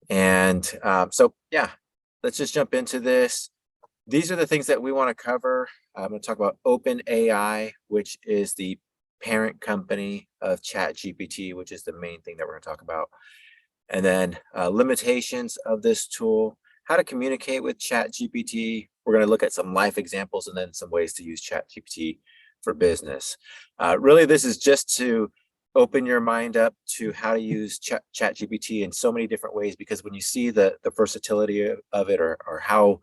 And so, yeah, let's just jump into this. These are the things that we want to cover. I'm going to talk about OpenAI, which is the parent company of ChatGPT, which is the main thing that we're going to talk about. And then limitations of this tool, how to communicate with ChatGPT. We're going to look at some life examples and then some ways to use ChatGPT for business. Really, this is just to open your mind up to how to use ChatGPT in so many different ways, because when you see the versatility of it, or how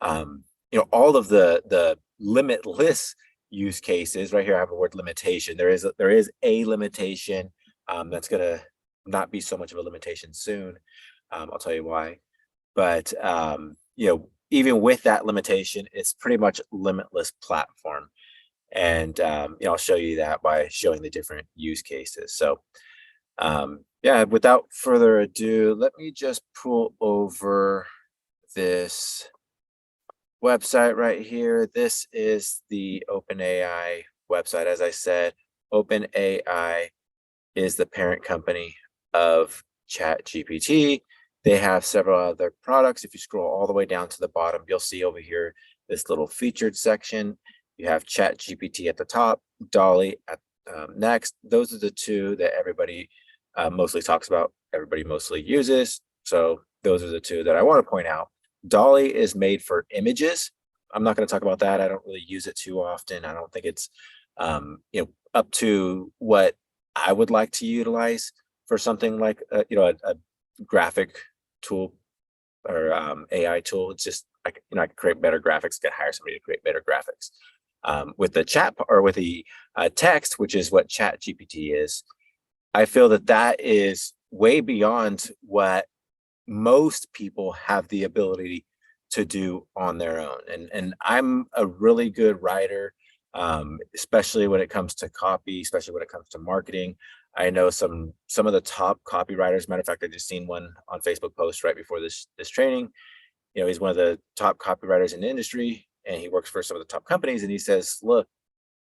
all of the limitless use cases. Right here I have a word limitation. There is a limitation that's going to not be so much of a limitation soon. I'll tell you why. But even with that limitation, it's pretty much limitless platform. And I'll show you that by showing the different use cases. So yeah, without further ado, let me just pull over this website right here. This is the OpenAI website. As I said, OpenAI is the parent company of ChatGPT. They have several other products. If you scroll all the way down to the bottom, you'll see over here this little featured section. You have ChatGPT at the top, Dolly at next. Those are the two that everybody mostly talks about, everybody mostly uses. So those are the two that I want to point out. Dolly is made for images. I'm not going to talk about that. I don't really use it too often. I don't think it's up to what I would like to utilize for something like a graphic tool or AI tool. It's just I can create better graphics. Can hire somebody to create better graphics. With the chat or with the text, which is what ChatGPT is, I feel that is way beyond what most people have the ability to do on their own. And I'm a really good writer, especially when it comes to copy, especially when it comes to marketing. I know some of the top copywriters. Matter of fact, I just seen one on Facebook post right before this training. He's one of the top copywriters in the industry, and he works for some of the top companies. And he says, look,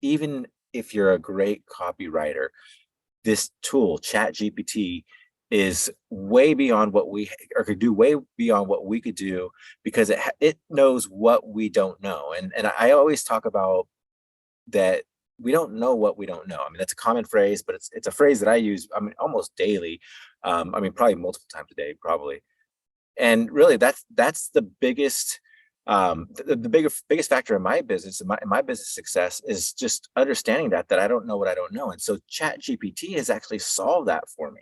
even if you're a great copywriter, this tool, ChatGPT, is way beyond what we or could do, way beyond what we could do, because it knows what we don't know. And I always talk about that we don't know what we don't know. I mean, that's a common phrase, but it's a phrase that I use, I mean, almost daily. Probably multiple times a day, probably. And really, that's the biggest biggest factor in my business, in my business success, is just understanding that I don't know what I don't know. And so ChatGPT has actually solved that for me.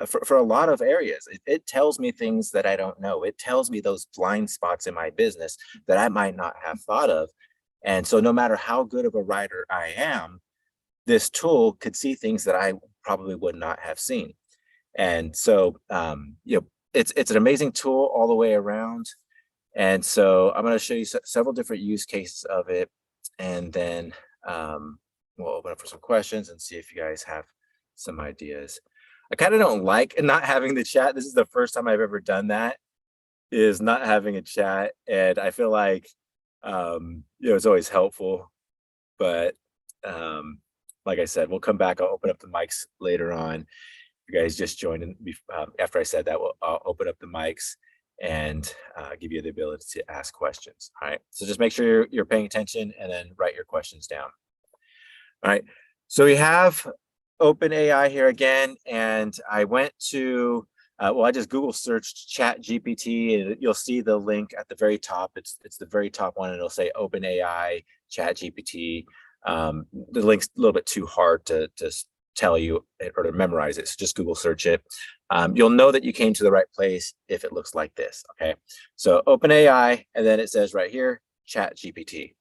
For a lot of areas, it tells me things that I don't know. It tells me those blind spots in my business that I might not have thought of. And so no matter how good of a writer I am, this tool could see things that I probably would not have seen. And so, it's an amazing tool all the way around. And so I'm going to show you several different use cases of it. And then we'll open up for some questions and see if you guys have some ideas. I kind of don't like not having the chat. This is the first time I've ever done that, is not having a chat. And I feel like, it's always helpful. But like I said, we'll come back. I'll open up the mics later on. You guys just joined in. After I said that, I'll open up the mics and give you the ability to ask questions. All right. So just make sure you're paying attention and then write your questions down. All right. So we have OpenAI here again, and I went to I just Google searched ChatGPT, and you'll see the link at the very top. It's the very top one, and it'll say OpenAI ChatGPT. The link's a little bit too hard to tell you or to memorize it, so just Google search it. You'll know that you came to the right place if it looks like this. Okay, so OpenAI, and then it says right here ChatGPT.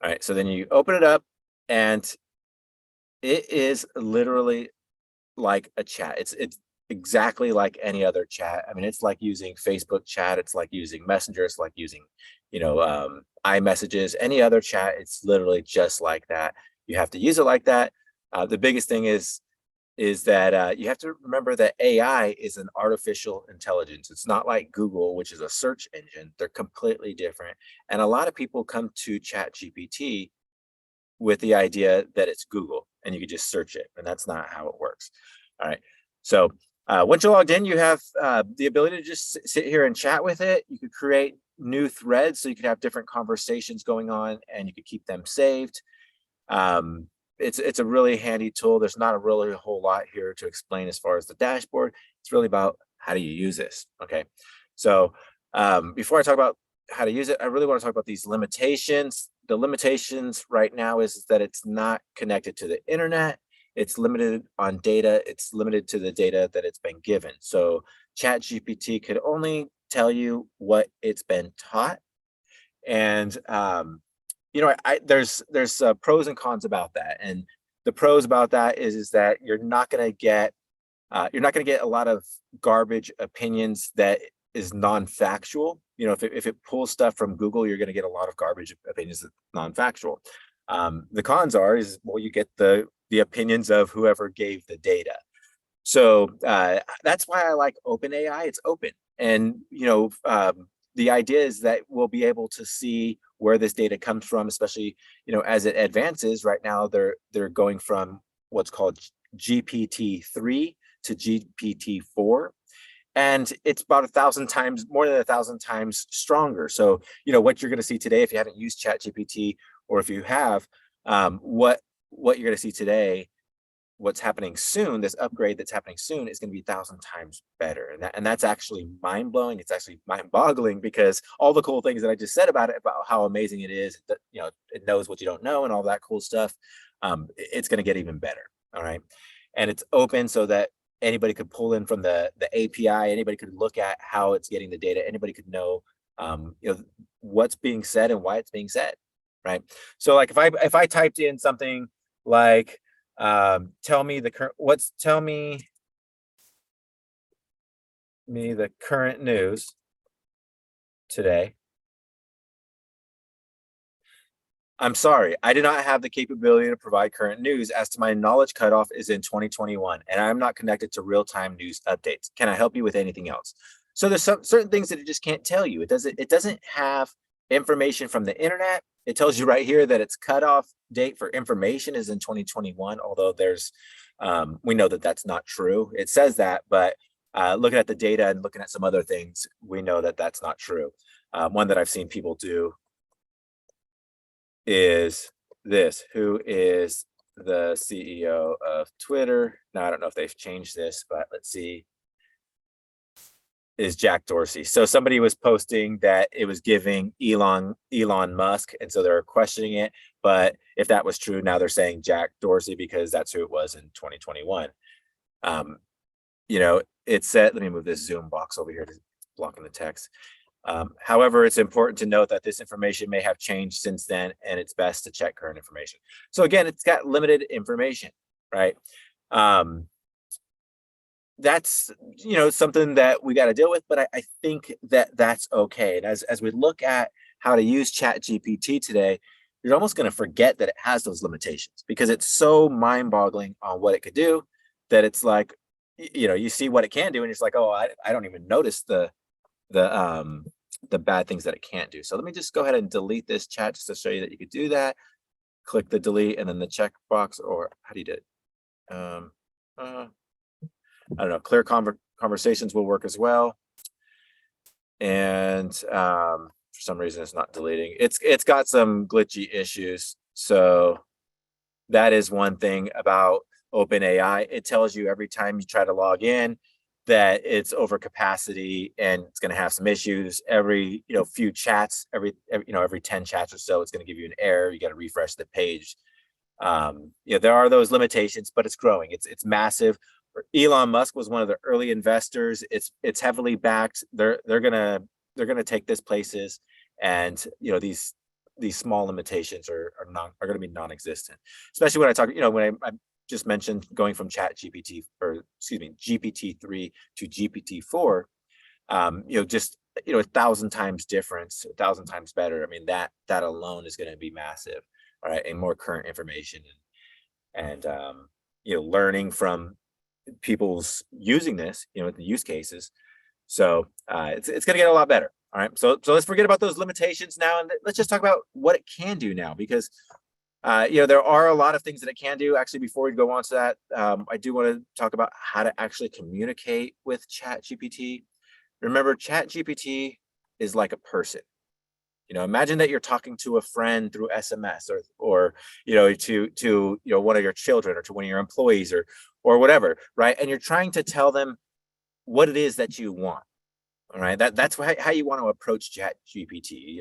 All right, so then you open it up, and it is literally like a chat. It's exactly like any other chat. I mean, it's like using Facebook chat. It's like using Messenger. It's like using, iMessages, any other chat. It's literally just like that. You have to use it like that. The biggest thing is that you have to remember that AI is an artificial intelligence. It's not like Google, which is a search engine. They're completely different. And a lot of people come to ChatGPT with the idea that it's Google and you can just search it. And that's not how it works. All right. So Once you're logged in, you have the ability to just sit here and chat with it. You could create new threads, so you could have different conversations going on, and you could keep them saved. Um, it's a really handy tool. There's not a really whole lot here to explain as far as the dashboard. It's really about how do you use this. Okay, so before I talk about how to use it, I really want to talk about these limitations. The limitations right now is that it's not connected to the internet. It's limited on data. It's limited to the data that it's been given. So ChatGPT could only tell you what it's been taught. And there's pros and cons about that. And the pros about that is that you're not going to get a lot of garbage opinions that is non-factual. If it pulls stuff from Google, you're going to get a lot of garbage opinions that's non-factual. The cons is, well, you get the opinions of whoever gave the data. So that's why I like OpenAI. It's open, and the idea is that we'll be able to see where this data comes from, especially as it advances. Right now, they're going from what's called GPT-3 to GPT-4, and it's about 1,000 times more than 1,000 times stronger. So what you're going to see today, if you haven't used ChatGPT, or if you have, what you're going to see today, what's happening soon, this upgrade that's happening soon, is going to be 1,000 times better. And that's actually mind-blowing. It's actually mind-boggling, because all the cool things that I just said about it, about how amazing it is, that it knows what you don't know and all that cool stuff, it's going to get even better. All right. And it's open, so that anybody could pull in from the API. Anybody could look at how it's getting the data. Anybody could know what's being said and why it's being said. Right. So like if I typed in something like tell me the current news today. I'm sorry, I do not have the capability to provide current news, as to my knowledge cutoff is in 2021, and I'm not connected to real-time news updates. Can I help you with anything else? So there's some certain things that it just can't tell you. It doesn't have information from the internet. It tells you right here that its cutoff date for information is in 2021, although we know that that's not true. It says that, but looking at the data and looking at some other things, we know that that's not true. One that I've seen people do is this: who is the CEO of Twitter? Now, I don't know if they've changed this, but let's see. Is Jack Dorsey. So somebody was posting that it was giving Elon Musk, and so they're questioning it. But if that was true, now they're saying Jack Dorsey, because that's who it was in 2021. It said, let me move this Zoom box over here to blocking the text. However, it's important to note that this information may have changed since then, and it's best to check current information. So again, it's got limited information, right? That's something that we got to deal with, but I think that that's okay. And as we look at how to use ChatGPT today, you're almost going to forget that it has those limitations, because it's so mind-boggling on what it could do, that it's like, you see what it can do, and it's like, oh, I don't even notice the bad things that it can't do. So let me just go ahead and delete this chat, just to show you that you could do that. Click the delete, and then the checkbox, or how do you do it? I don't know, clear conversations will work as well. And for some reason it's not deleting. It's got some glitchy issues. So that is one thing about OpenAI. It tells you every time you try to log in that it's over capacity, and it's going to have some issues. Every few chats, every 10 chats or so, it's going to give you an error. You got to refresh the page. There are those limitations, but it's growing. It's massive. Elon Musk was one of the early investors. It's heavily backed. They're gonna take this places, and these small limitations are gonna be non-existent. Especially when I talk, when I just mentioned going from GPT-3 to GPT-4, just 1,000 times difference, 1,000 times better. I mean, that alone is going to be massive. All right, and more current information, and learning from people's using this, the use cases. So it's going to get a lot better. All right. So let's forget about those limitations now, and let's just talk about what it can do now, because There are a lot of things that it can do. Actually, before we go on to that, I do want to talk about how to actually communicate with ChatGPT. Remember, ChatGPT is like a person. Imagine that you're talking to a friend through SMS, or to one of your children, or to one of your employees, or whatever, right? And you're trying to tell them what it is that you want. All right, that's how you want to approach ChatGPT.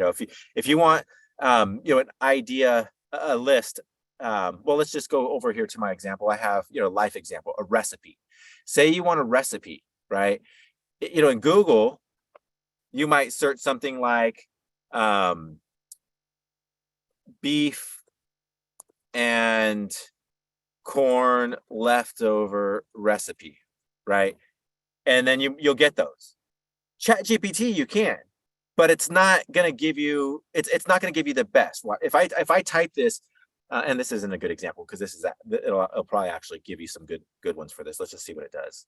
If you want an idea, a list. Well, let's just go over here to my example. I have life example, a recipe. Say you want a recipe, right? In Google, you might search something like beef and corn leftover recipe, right? And then you'll get those. ChatGPT, you can, but it's not going to give you it's not going to give you the best. If I type this, and this isn't a good example because it'll probably actually give you some good ones for this. Let's just see what it does.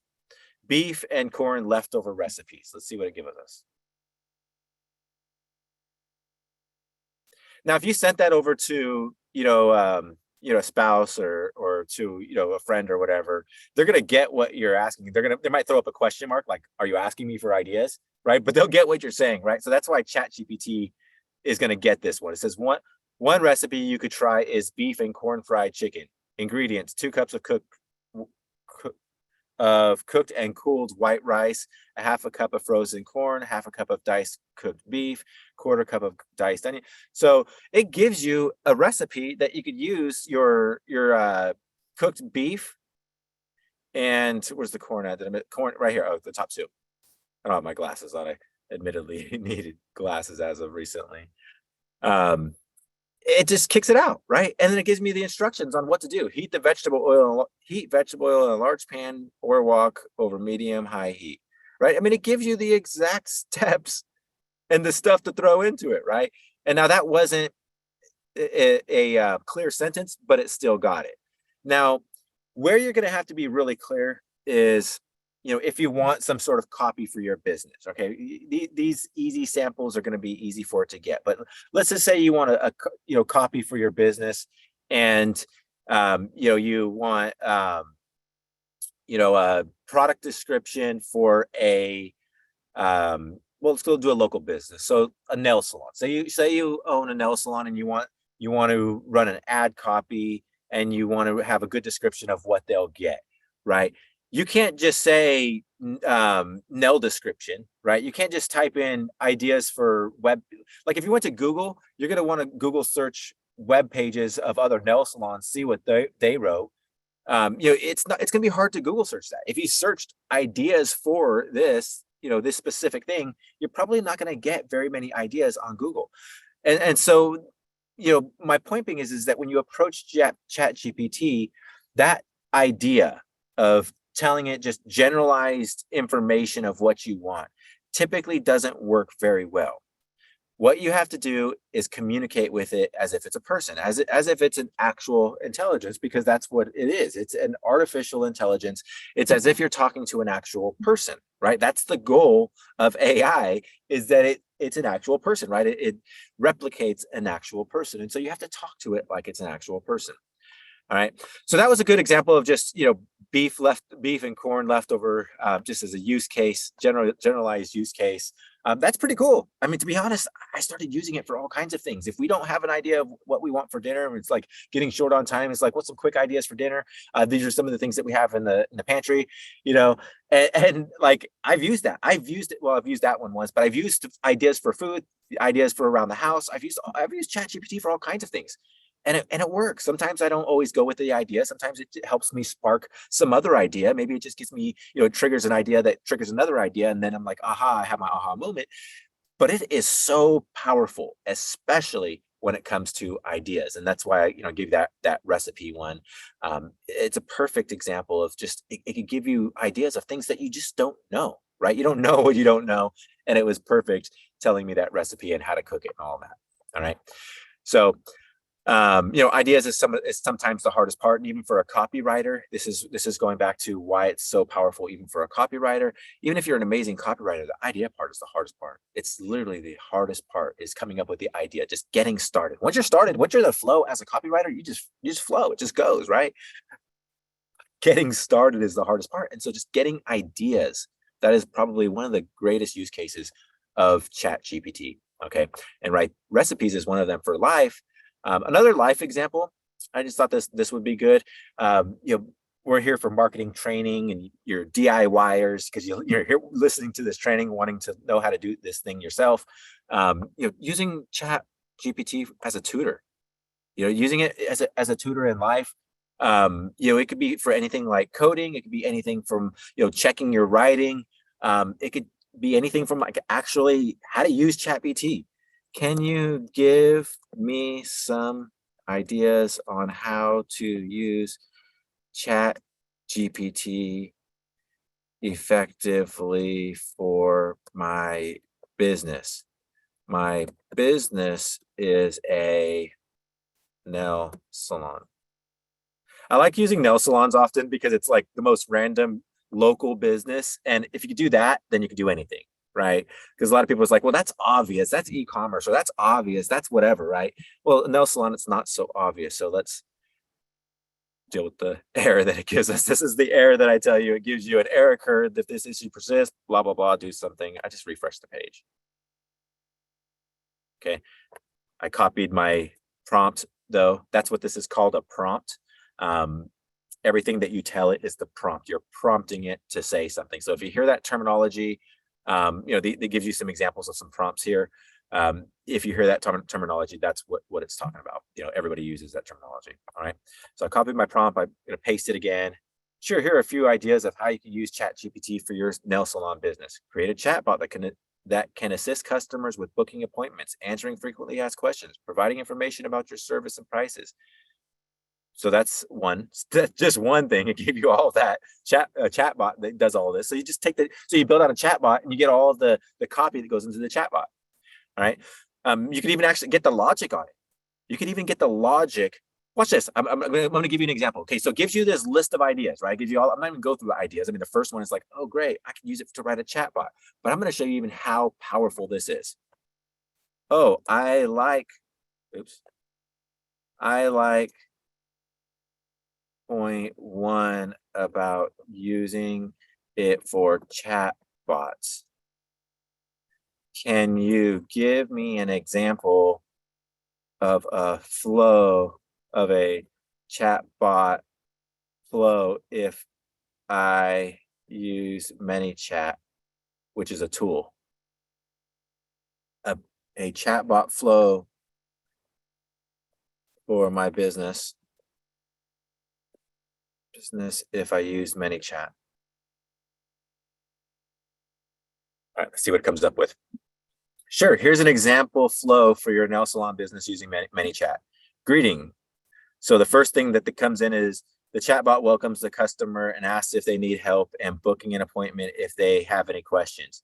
Beef and corn leftover recipes. Let's see what it gives us. Now, if you sent that over to a spouse or to a friend or whatever, they're gonna get what you're asking. They might throw up a question mark like, "Are you asking me for ideas?" Right? But they'll get what you're saying, right? So that's why ChatGPT is gonna get this one. It says one recipe you could try is beef and corn fried chicken. Ingredients: 2 cups of cooked and cooled white rice, a half a cup of frozen corn, half a cup of diced cooked beef, quarter cup of diced onion. So it gives you a recipe that you could use your cooked beef. And where's the corn at? The corn right here. Oh, the top two. I don't have my glasses on. I admittedly needed glasses as of recently. It just kicks it out, right? And then it gives me the instructions on what to do. Heat vegetable oil in a large pan or wok over medium-high heat, right? I mean, it gives you the exact steps and the stuff to throw into it, right? And now that wasn't a clear sentence, but it still got it. Now, where you're going to have to be really clear is if you want some sort of copy for your business. Okay, these easy samples are going to be easy for it to get, but let's just say you want a copy for your business, and you want a product description for a well, let's go do a local business. So a nail salon. Say you own a nail salon and you want to run an ad copy, and you want to have a good description of what they'll get, right? You can't just say nail description, right? You can't just type in ideas for web. Like if you went to Google, you're going to want to Google search web pages of other nail salons, see what they wrote. It's going to be hard to Google search that. If you searched ideas for this, this specific thing, you're probably not going to get very many ideas on Google. And so, my point being is that when you approach ChatGPT, that idea of telling it just generalized information of what you want typically doesn't work very well. What you have to do is communicate with it as if it's a person, as if it's an actual intelligence, because that's what it is. It's an artificial intelligence. It's as if you're talking to an actual person, right? That's the goal of AI, is that it's an actual person, right? It replicates an actual person. And so you have to talk to it like it's an actual person. All right. So that was a good example of just, beef and corn leftover, just as a use case, generalized use case. That's pretty cool. I mean, to be honest, I started using it for all kinds of things. If we don't have an idea of what we want for dinner, it's like getting short on time. It's like, what's some quick ideas for dinner? These are some of the things that we have in the pantry, and like I've used that. I've used that one once, but I've used ideas for food, ideas for around the house. I've used ChatGPT for all kinds of things. And it works. Sometimes I don't always go with the idea. Sometimes it helps me spark some other idea. Maybe it just gives me, it triggers an idea that triggers another idea. And then I'm like, aha, I have my aha moment. But it is so powerful, especially when it comes to ideas. And that's why I give you that recipe one. It's a perfect example of just, it can give you ideas of things that you just don't know, right? You don't know what you don't know. And it was perfect telling me that recipe and how to cook it and all that. All right. So Ideas is sometimes the hardest part, and even for a copywriter, this is going back to why it's so powerful. Even for a copywriter, even if you're an amazing copywriter, the idea part is the hardest part. It's literally the hardest part is coming up with the idea, just getting started. Once you're started, once you're the flow as a copywriter, you just flow. It just goes, right? Getting started is the hardest part, and so just getting ideas, that is probably one of the greatest use cases of ChatGPT. Okay, and right, recipes is one of them for life. Another life example, I just thought this would be good. We're here for marketing training, and you're DIYers because you're here listening to this training, wanting to know how to do this thing yourself. Using ChatGPT as a tutor, using it as a tutor in life. It could be for anything like coding. It could be anything from checking your writing. It could be anything from like actually how to use ChatGPT. Can you give me some ideas on how to use ChatGPT effectively for my business? My business is a nail salon. I like using nail salons often because it's like the most random local business. And if you could do that, then you could do anything, right? Because a lot of people is like, well, that's obvious. That's e-commerce, or that's obvious. That's whatever, right? Well, nail salon, it's not so obvious. So let's deal with the error that it gives us. This is the error that I tell you. It gives you an error occurred that this issue persists, blah, blah, blah, do something. I just refresh the page. Okay. I copied my prompt though. That's what this is called, a prompt. Everything that you tell it is the prompt. You're prompting it to say something. So if you hear that terminology, they gives you some examples of some prompts here. If you hear that terminology, that's what it's talking about. Everybody uses that terminology. All right. So I copied my prompt. I'm going to paste it again. Sure, here are a few ideas of how you can use ChatGPT for your nail salon business. Create a chatbot that can assist customers with booking appointments, answering frequently asked questions, providing information about your service and prices. So that's just one thing. It gave you all of that chatbot that does all of this. So you just you build out a chatbot and you get all of the copy that goes into the chatbot. All right. You can even actually get the logic on it. You can even get the logic. Watch this. I'm going to give you an example. Okay. So it gives you this list of ideas, right? It gives you all, I'm not even go through the ideas. I mean, the first one is like, oh, great. I can use it to write a chatbot, but I'm going to show you even how powerful this is. Oh, I like point one about using it for chatbots. Can you give me an example of a flow of a chatbot flow if I use ManyChat, which is a tool? A chatbot flow for my business if I use ManyChat. All right, let's see what it comes up with. Sure, here's an example flow for your nail salon business using ManyChat. Greeting. So the first thing that comes in is the chatbot welcomes the customer and asks if they need help and booking an appointment if they have any questions.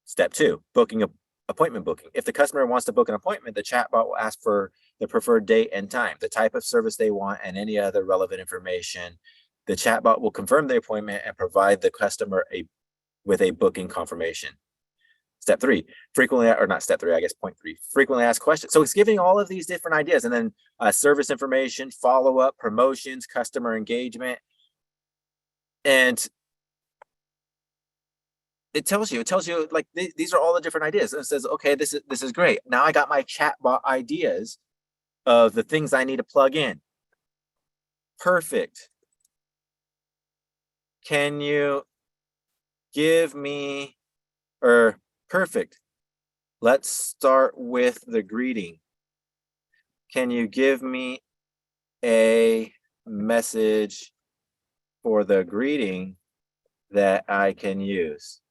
Step 2, appointment booking. If the customer wants to book an appointment, the chatbot will ask for the preferred date and time, the type of service they want, and any other relevant information. The chatbot will confirm the appointment and provide the customer with a booking confirmation. Step 3, point 3, frequently asked questions. So it's giving all of these different ideas, and then service information, follow-up, promotions, customer engagement. And it tells you like these are all the different ideas. And it says, okay, this is great. Now I got my chatbot ideas of the things I need to plug in. Perfect. Can you give me, or perfect. Let's start with the greeting. Can you give me a message for the greeting that I can use?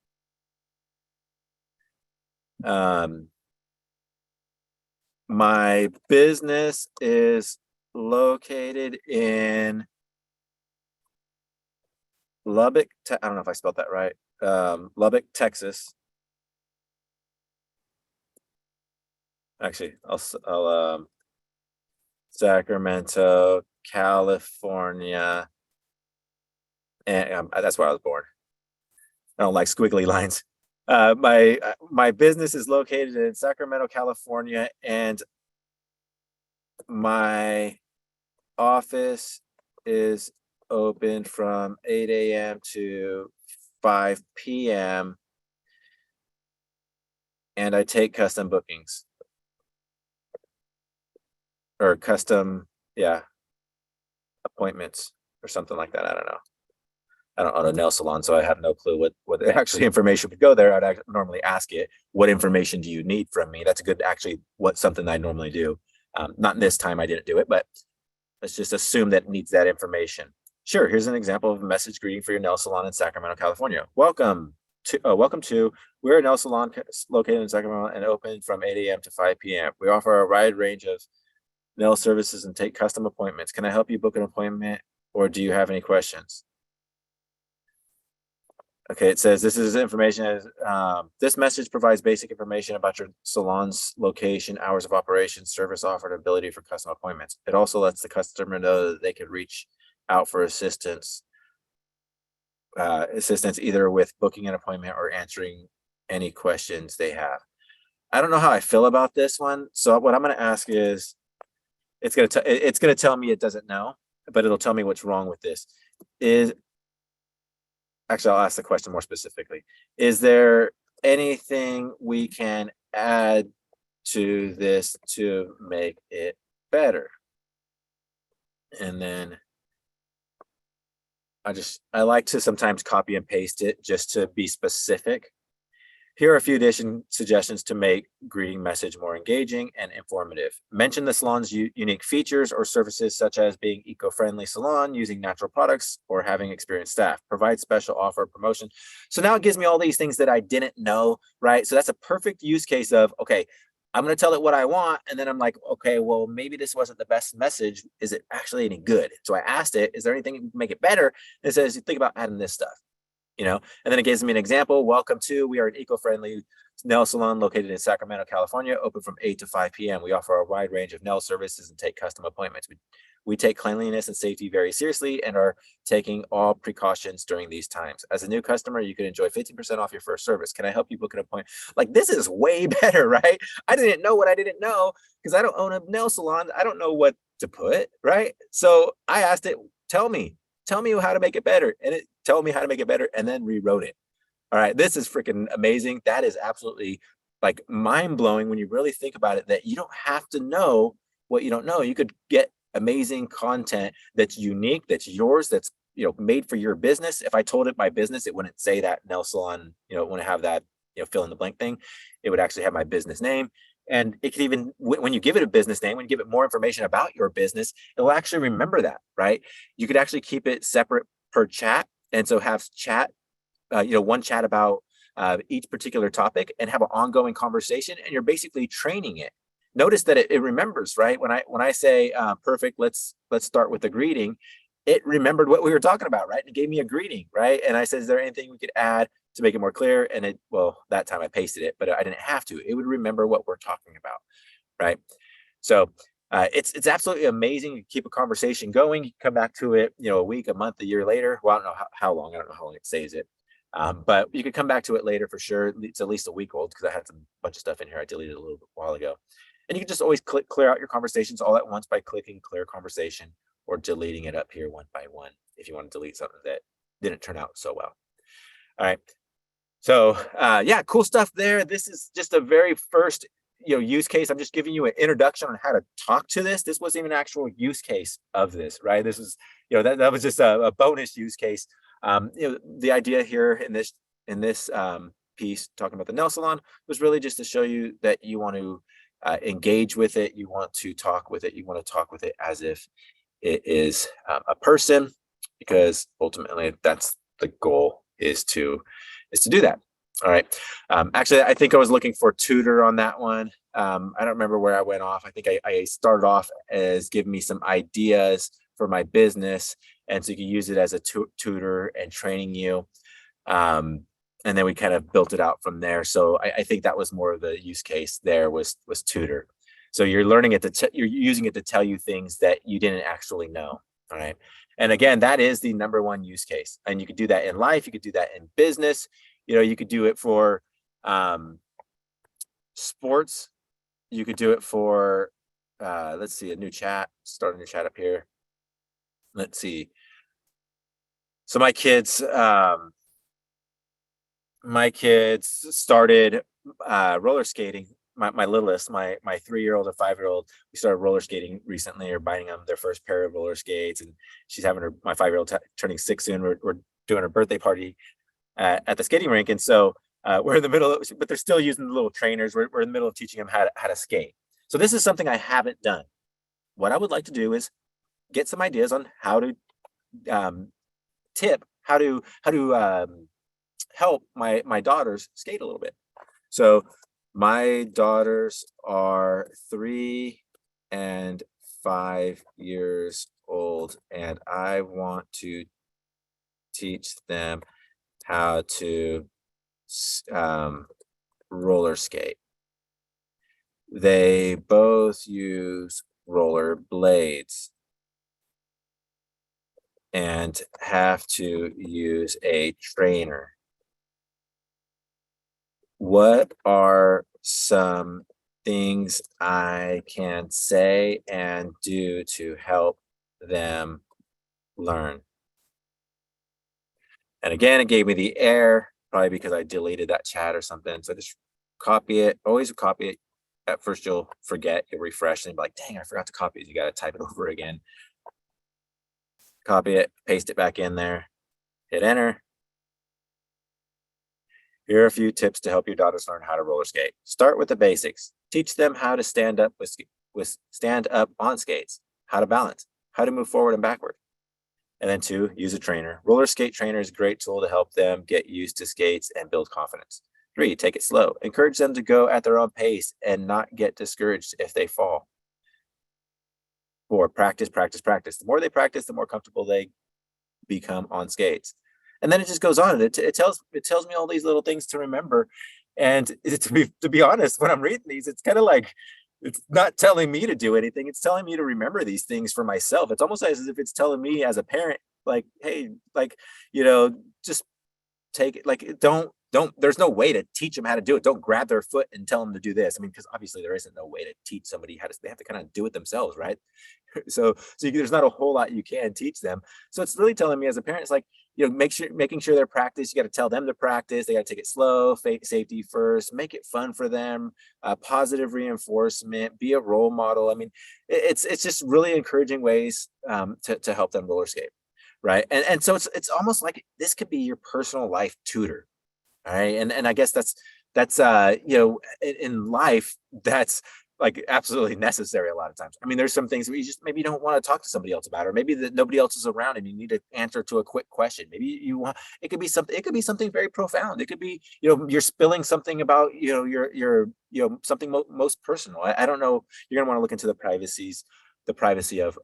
My business is located in Lubbock. I don't know if I spelled that right. Lubbock, Texas. Actually, I'll Sacramento, California, and that's where I was born. I don't like squiggly lines. My business is located in Sacramento, California, and my office is open from 8 a.m. to 5 p.m. and I take custom bookings or custom, yeah, appointments or something like that. I don't know. I don't own a nail salon, so I have no clue what actually information would go there. I'd normally ask it, what information do you need from me? That's a good, actually, what something I normally do. Not this time I didn't do it, but let's just assume that it needs that information. Sure, here's an example of a message greeting for your nail salon in Sacramento, California. Welcome to, we're a nail salon located in Sacramento and open from 8 a.m. to 5 p.m. We offer a wide range of nail services and take custom appointments. Can I help you book an appointment, or do you have any questions? Okay, it says this is information. This message provides basic information about your salon's location, hours of operation, service offered, ability for custom appointments. It also lets the customer know that they can reach out for assistance either with booking an appointment or answering any questions they have. I don't know how I feel about this one. So what I'm going to ask is, it's going to tell me it doesn't know, but it'll tell me what's wrong with this. Actually, I'll ask the question more specifically. Is there anything we can add to this to make it better? And then I like to sometimes copy and paste it just to be specific. Here are a few additional suggestions to make greeting message more engaging and informative. Mention the salon's unique features or services, such as being eco-friendly salon, using natural products, or having experienced staff. Provide special offer promotion. So now it gives me all these things that I didn't know, right? So that's a perfect use case of, okay, I'm going to tell it what I want. And then I'm like, okay, well, maybe this wasn't the best message. Is it actually any good? So I asked it, is there anything to make it better? And it says, think about adding this stuff. And then it gives me an example. Welcome to, we are an eco-friendly nail salon located in Sacramento, California, open from 8 to 5 p.m. We offer a wide range of nail services and take custom appointments. We take cleanliness and safety very seriously and are taking all precautions during these times. As a new customer, you can enjoy 15% off your first service. Can I help you book an appointment? Like, this is way better, right? I didn't know what I didn't know because I don't own a nail salon. I don't know what to put, right? So I asked it, tell me how to make it better. And it told me how to make it better and then rewrote it. All right. This is freaking amazing. That is absolutely like mind blowing when you really think about it, that you don't have to know what you don't know. You could get amazing content that's unique, that's yours, that's, made for your business. If I told it my business, it wouldn't say that nail salon, it wouldn't have that, fill in the blank thing. It would actually have my business name. And it could even, when you give it a business name, when you give it more information about your business, it'll actually remember that, right? You could actually keep it separate per chat. And so have chat, one chat about each particular topic and have an ongoing conversation. And you're basically training it. Notice that it remembers, right? When I say, perfect, let's start with the greeting, it remembered what we were talking about, right? And it gave me a greeting, right? And I said, is there anything we could add to make it more clear? And that time I pasted it, but I didn't have to. It would remember what we're talking about, right? So it's absolutely amazing. You keep a conversation going, you come back to it, a week, a month, a year later. Well, I don't know how long. I don't know how long it saves it. But you could come back to it later for sure. It's at least a week old because I had some bunch of stuff in here I deleted a little while ago. And you can just always clear out your conversations all at once by clicking clear conversation or deleting it up here one by one if you want to delete something that didn't turn out so well. All right. So yeah, cool stuff there. This is just a very first use case. I'm just giving you an introduction on how to talk to this. This wasn't even an actual use case of this, right? This was, that was just a bonus use case. The idea here in this piece talking about the nail salon was really just to show you that you want to engage with it. You want to talk with it. You want to talk with it as if it is a person, because ultimately that's the goal, is to do that. All right. Actually, I think I was looking for tutor on that one. I don't remember where I went off. I think I started off as giving me some ideas for my business. And so you can use it as a tutor and training you. And then we kind of built it out from there. So I think that was more of the use case there was tutor. So you're learning it you're using it to tell you things that you didn't actually know. All right. And again, that is the number one use case. And you could do that in life. You could do that in business. You could do it for um, sports. You could do it for, let's see, start a new chat up here. Let's see. So my kids started roller skating. My littlest, my 3-year-old and 5-year-old, we started roller skating recently, or buying them their first pair of roller skates, and she's having my 5-year-old turning 6 soon. We're doing her birthday party at the skating rink, and so we're in the middle but they're still using the little trainers. We're in the middle of teaching them how to skate. So this is something I haven't done. What I would like to do is get some ideas on how to um, how to help my daughters skate a little bit. So my daughters are 3 and 5 years old, and I want to teach them how to roller skate. They both use roller blades and have to use a trainer. What are some things I can say and do to help them learn? And again, it gave me the error, probably because I deleted that chat or something. So just copy it. Always copy it. At first, you'll forget, you'll refresh, and be like, dang, I forgot to copy it. You got to type it over again. Copy it, paste it back in there, hit enter. Here are a few tips to help your daughters learn how to roller skate. Start with the basics. Teach them how to stand up stand up on skates, how to balance, how to move forward and backward. And then 2, use a trainer. Roller skate trainer is a great tool to help them get used to skates and build confidence. 3, take it slow. Encourage them to go at their own pace and not get discouraged if they fall. 4, practice, practice, practice. The more they practice, the more comfortable they become on skates. And then it just goes on. It tells me all these little things to remember. And to be honest, when I'm reading these, it's kind of like, it's not telling me to do anything. It's telling me to remember these things for myself. It's almost as if it's telling me as a parent, like, hey, like, just take it. Like, don't, there's no way to teach them how to do it. Don't grab their foot and tell them to do this. I mean, because obviously there isn't no way to teach somebody they have to kind of do it themselves, right? So there's not a whole lot you can teach them. So it's really telling me as a parent, it's like, making sure they're practice. You got to tell them to practice. They got to take it slow, safety first, make it fun for them, positive reinforcement, be a role model. I mean, it's just really encouraging ways to help them roller skate, right? And so it's almost like this could be your personal life tutor, all right? And I guess that's in life, that's like absolutely necessary a lot of times. I mean, there's some things where you just maybe don't want to talk to somebody else about, or maybe that nobody else is around and you need an answer to a quick question. Maybe it could be something very profound. It could be, you're spilling something about, your something most personal. I don't know. You're going to want to look into the privacy of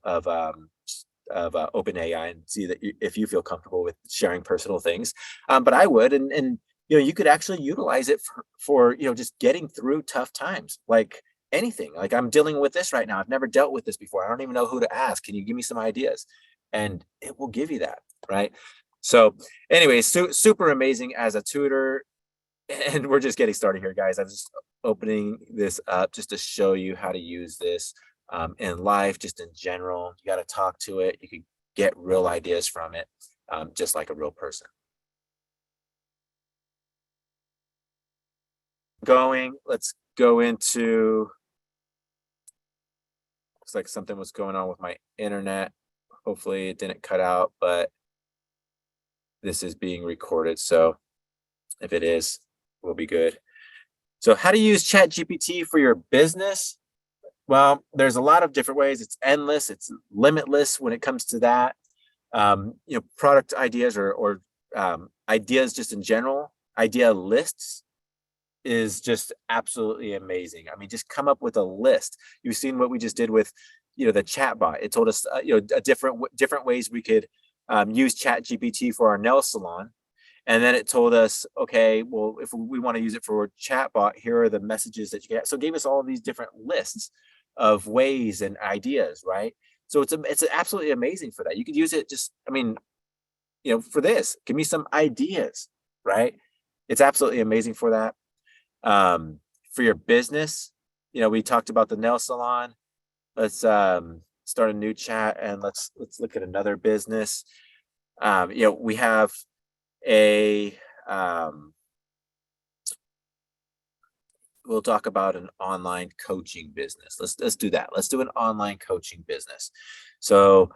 OpenAI and see that if you feel comfortable with sharing personal things. But I would, and you could actually utilize it for just getting through tough times, like anything. Like, I'm dealing with this right now. I've never dealt with this before. I don't even know who to ask. Can you give me some ideas? And it will give you that, right? So anyway, super amazing as a tutor. And we're just getting started here, guys. I'm just opening this up just to show you how to use this in life, just in general. You got to talk to it. You can get real ideas from it, just like a real person. Let's go into, looks like something was going on with my internet. Hopefully it didn't cut out, but this is being recorded. So if it is, we'll be good. So how to use ChatGPT for your business? Well, there's a lot of different ways. It's endless. It's limitless when it comes to that. Product ideas or ideas just in general, idea lists is just absolutely amazing. I mean, just come up with a list. You've seen what we just did with, the chat bot. It told us, different ways we could use ChatGPT for our nail salon. And then it told us, okay, well, if we want to use it for chatbot, here are the messages that you get. So it gave us all of these different lists. of ways and ideas, right? So it's absolutely amazing for that. You could use it just, I mean, for this, give me some ideas, right? It's absolutely amazing for that. For your business, we talked about the nail salon. Let's start a new chat and let's look at another business. We have a we'll talk about an online coaching business. Let's do that. Let's do an online coaching business. So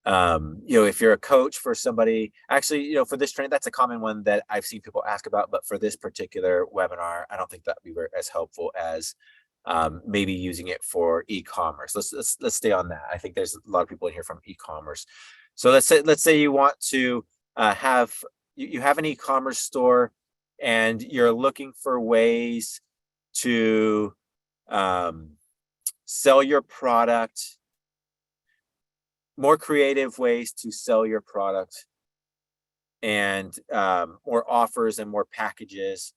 if you're a coach for somebody, actually, for this training, that's a common one that I've seen people ask about, but for this particular webinar, I don't think that would be as helpful as maybe using it for e-commerce. Let's stay on that. I think there's a lot of people in here from e-commerce. So let's say you want to have you have an e-commerce store and you're looking for ways to sell your product, more creative ways to sell your product, and more offers and more packages.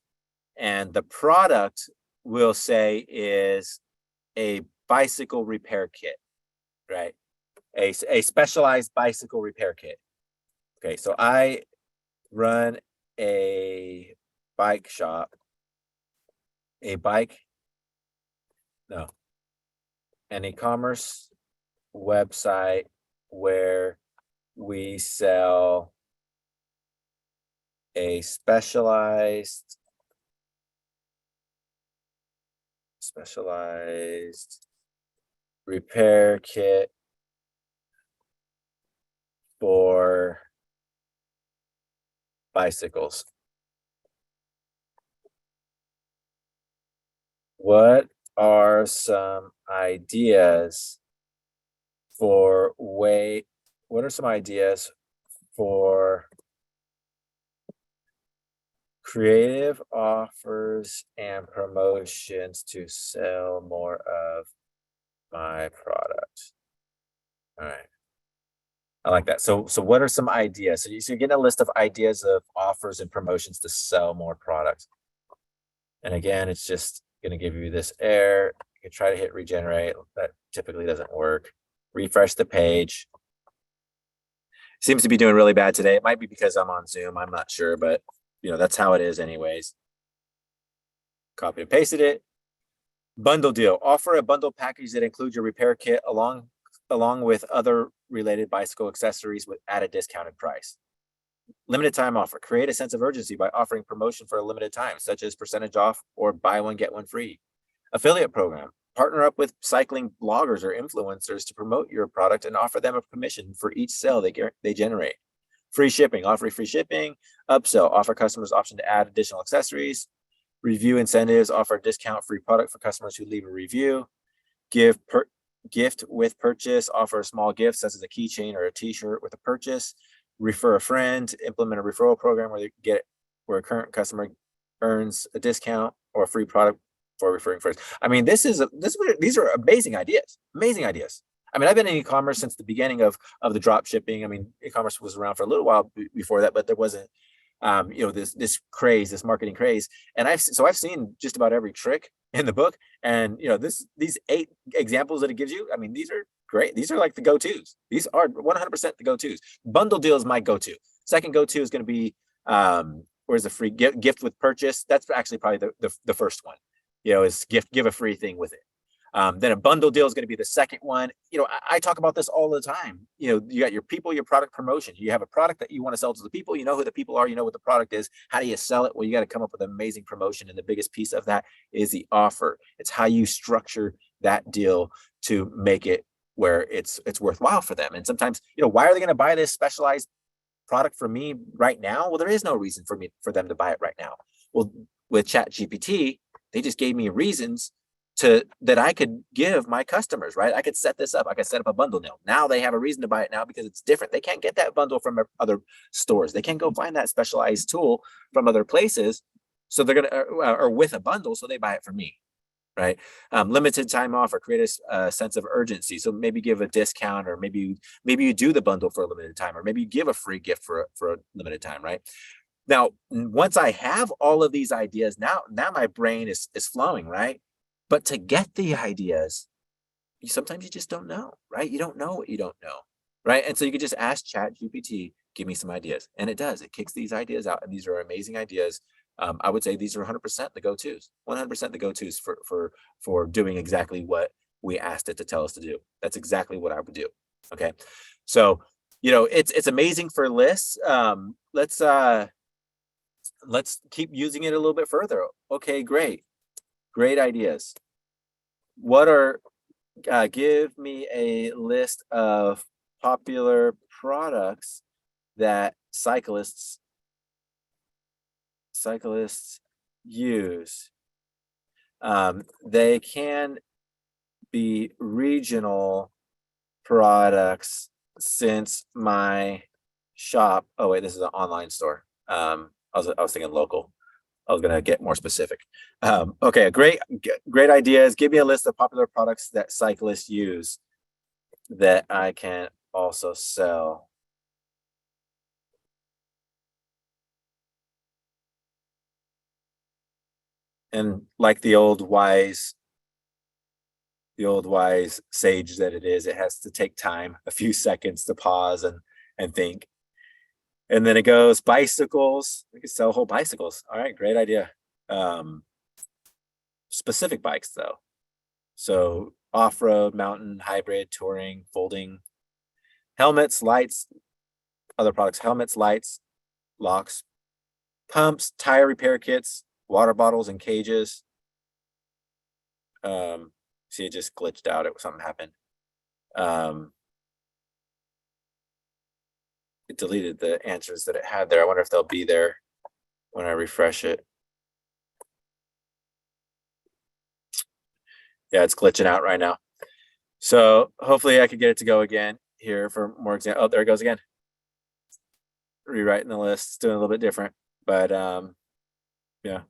And the product, we'll say, is a bicycle repair kit, right? A specialized bicycle repair kit. Okay, so I run a bike shop, an e-commerce website where we sell a specialized repair kit for bicycles. What are some ideas for creative offers and promotions to sell more of my product? All right. I like that. So what are some ideas? So you're getting a list of ideas of offers and promotions to sell more products. And again, it's just going to give you this error. You can try to hit regenerate. That typically doesn't work. Refresh the page. Seems to be doing really bad today. It might be because I'm on Zoom. I'm not sure, but that's how it is anyways. Copy and pasted it. Bundle deal. Offer a bundle package that includes your repair kit along with other related bicycle accessories at a discounted price. Limited time offer. Create a sense of urgency by offering promotion for a limited time, such as percentage off or buy one, get one free. Affiliate program. Partner up with cycling bloggers or influencers to promote your product and offer them a commission for each sale they generate. Free shipping. Offer free shipping. Upsell. Offer customers option to add additional accessories. Review incentives. Offer a discount free product for customers who leave a review. Gift with purchase. Offer a small gift such as a keychain or a t-shirt with a purchase. Refer a friend. Implement a referral program where a current customer earns a discount or a free product for referring first. I mean, these are amazing ideas. Amazing ideas. I mean, I've been in e-commerce since the beginning of the drop shipping. I mean, e-commerce was around for a little while before that, but there wasn't this marketing craze. And I've seen just about every trick in the book. And these 8 examples that it gives you, I mean, these are great. These are like the go-tos. These are 100% the go-tos. Bundle deal is my go-to. Second go-to is going to be where's the free gift with purchase. That's actually probably the first one. Is give a free thing with it. Then a bundle deal is going to be the second one. I talk about this all the time. You got your people, your product promotion. You have a product that you want to sell to the people. You know who the people are. You know what the product is. How do you sell it? Well, you got to come up with an amazing promotion. And the biggest piece of that is the offer. It's how you structure that deal to make it where it's worthwhile for them. And sometimes, why are they going to buy this specialized product from me right now? Well, there is no reason for them to buy it right now. Well, with ChatGPT, they just gave me reasons that I could give my customers, right? I could set this up. I could set up a bundle deal. Now they have a reason to buy it now because it's different. They can't get that bundle from other stores. They can't go find that specialized tool from other places. So they're going to, or with a bundle, so they buy it from me, right? Limited time offer, create a sense of urgency. So maybe give a discount, or maybe you do the bundle for a limited time, or maybe you give a free gift for a limited time, right? Now, once I have all of these ideas, now my brain is flowing, right? But to get the ideas, sometimes you just don't know, right? You don't know what you don't know, right? And so you could just ask ChatGPT, give me some ideas, and it does. It kicks these ideas out, and these are amazing ideas. I would say these are 100% the go-tos, 100% the go-tos for doing exactly what we asked it to tell us to do. That's exactly what I would do. Okay, so it's amazing for lists. Let's keep using it a little bit further. Okay, great ideas. What are give me a list of popular products that cyclists use. They can be regional products since my shop. Oh wait, this is an online store. I was thinking local. I was gonna get more specific. Okay, great ideas. Give me a list of popular products that cyclists use that I can also sell. And like the old wise sage that it is, it has to take time, a few seconds to pause and think. And then it goes bicycles. We could sell whole bicycles. All right, great idea. Um, Specific bikes though. So off-road, mountain, hybrid, touring, folding, helmets, lights, other products, helmets, lights, locks, pumps, tire repair kits, water bottles and cages. See, it just glitched out. Something happened. Um, it deleted the answers that it had there. I wonder if they'll be there when I refresh it. Yeah, it's glitching out right now. So hopefully I could get it to go again here for more example. Oh, there it goes again. Rewriting the list, doing a little bit different, but yeah.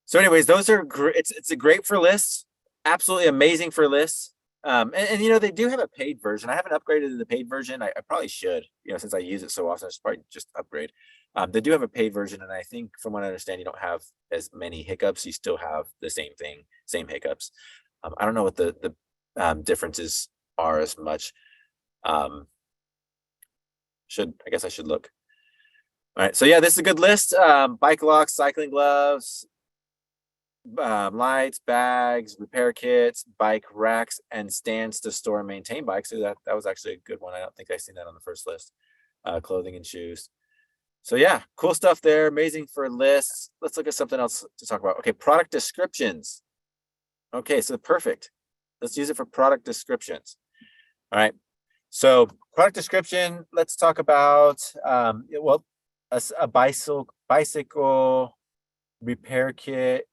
So anyways, those are great. It's a great for lists. Absolutely amazing for lists. And they do have a paid version. I haven't upgraded to the paid version. I probably should, since I use it so often, I should probably just upgrade. They do have a paid version, and I think from what I understand, you don't have as many hiccups. You still have the same thing, same hiccups. I don't know what the differences are as much. Um, I guess I should look. All right, so yeah, this is a good list. Bike locks, cycling gloves, lights, bags, repair kits, bike racks, and stands to store and maintain bikes. So that was actually a good one. I don't think I seen that on the first list. Clothing and shoes. So yeah, cool stuff there. Amazing for lists. Let's look at something else to talk about. Okay, product descriptions. Okay, so perfect. Let's use it for product descriptions. All right. So product description. Let's talk about a bicycle repair kit.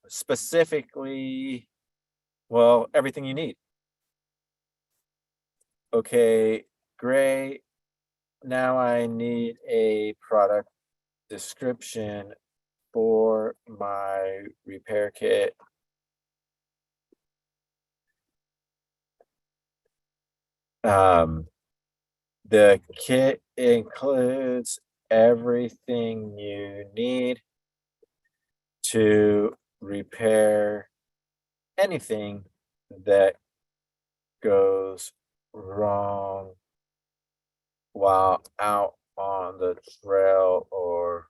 Specifically, everything you need. Okay, great. Now I need a product description for my repair kit. The kit includes everything you need to repair anything that goes wrong while out on the trail or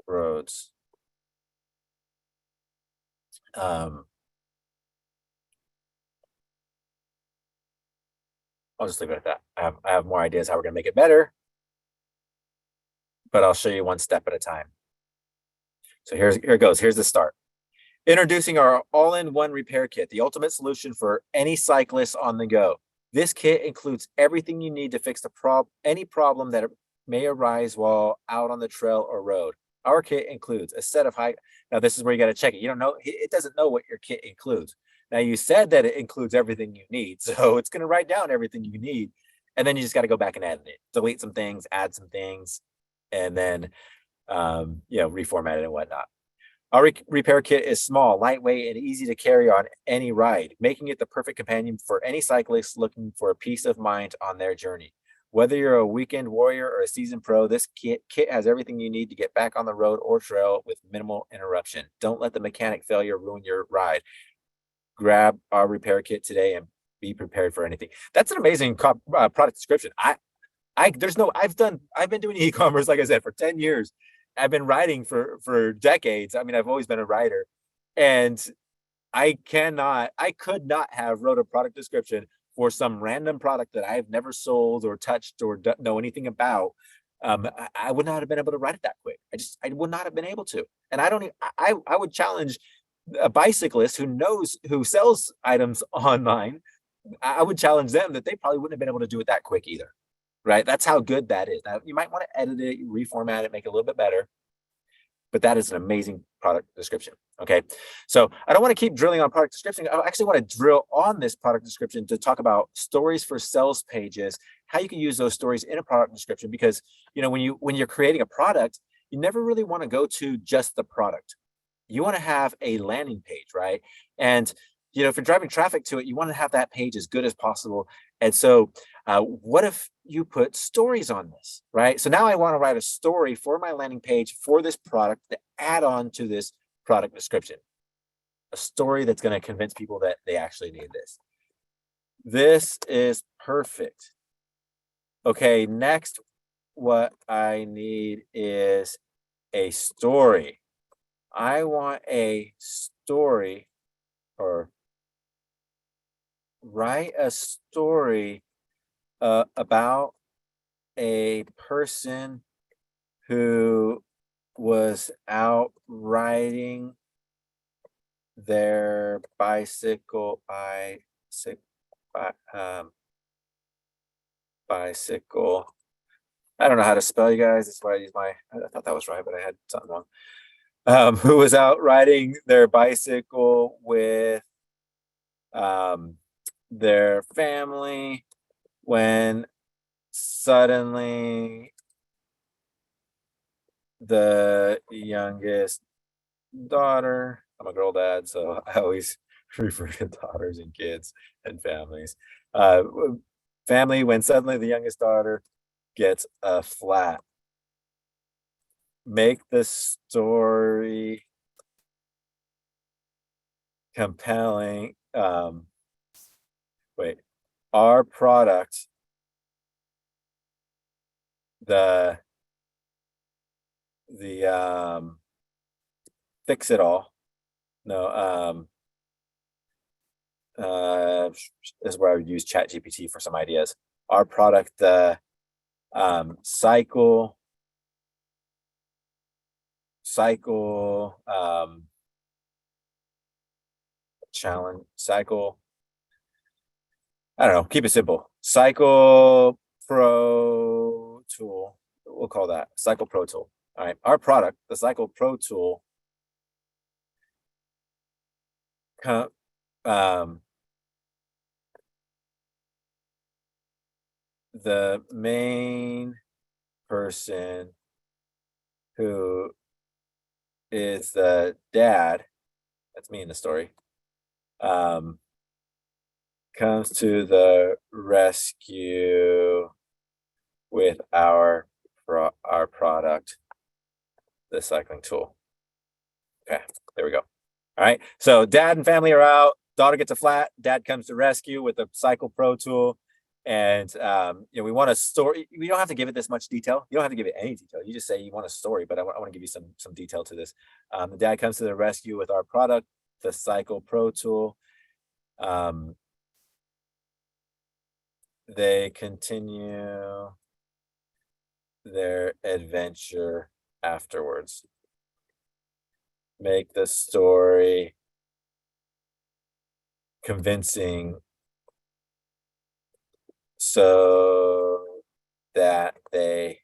roads. I'll just leave it at that. I have more ideas how we're gonna make it better, but I'll show you one step at a time. So here it goes. Here's the start. Introducing our all-in-one repair kit, the ultimate solution for any cyclist on the go. This kit includes everything you need to fix any problem that may arise while out on the trail or road. Our kit includes a set of now this is where you got to check it. You don't know, it doesn't know what your kit includes. Now you said that it includes everything you need, so it's going to write down everything you need, and then you just got to go back and edit it, delete some things, add some things, and then reformat it and whatnot. Our repair kit is small, lightweight, and easy to carry on any ride, making it the perfect companion for any cyclist looking for a peace of mind on their journey. Whether you're a weekend warrior or a seasoned pro, this kit has everything you need to get back on the road or trail with minimal interruption. Don't let the mechanic failure ruin your ride. grab our repair kit today and be prepared for anything. That's an amazing product description. I've been doing e-commerce, like I said, for 10 years. I've been writing for decades. I mean, I've always been a writer, and I could not have wrote a product description for some random product that I've never sold or touched or know anything about. I would not have been able to write it that quick. I would not have been able to. And I don't even, I would challenge a bicyclist who sells items online. I would challenge them that they probably wouldn't have been able to do it that quick either. Right? That's how good that is. Now you might want to edit it, reformat it, make it a little bit better, but that is an amazing product description. Okay. So I don't want to keep drilling on product description. I actually want to drill on this product description to talk about stories for sales pages, how you can use those stories in a product description, because when you're creating a product, you never really want to go to just the product. You want to have a landing page, right? And if you're driving traffic to it, you want to have that page as good as possible. And so what if you put stories on this, right? So now I want to write a story for my landing page for this product to add on to this product description. A story that's going to convince people that they actually need this. This is perfect. Okay, next, what I need is a story. I want a story, or write a story about a person who was out riding their bicycle. Bicycle. I don't know how to spell, you guys. That's why I use I thought that was right, but I had something wrong. Who was out riding their bicycle with their family when suddenly the youngest daughter, I'm a girl dad, so I always refer to daughters and kids and families. Family when suddenly the youngest daughter gets a flat. Make the story compelling. Our product, the fix it all. No, is where I would use ChatGPT for some ideas. Our product, the cycle challenge, cycle. I don't know, keep it simple. Cycle Pro Tool. We'll call that Cycle Pro Tool. All right. Our product, the Cycle Pro Tool, the main person who is the dad, that's me in the story, comes to the rescue with our product, the cycling tool. Okay, there we go. All right, so dad and family are out, daughter gets a flat, dad comes to rescue with the Cycle Pro Tool. And we want a story. We don't have to give it this much detail. You don't have to give it any detail. You just say you want a story, but I want to give you some detail to this. The dad comes to the rescue with our product, the Cycle Pro Tool. They continue their adventure afterwards. Make the story convincing so that they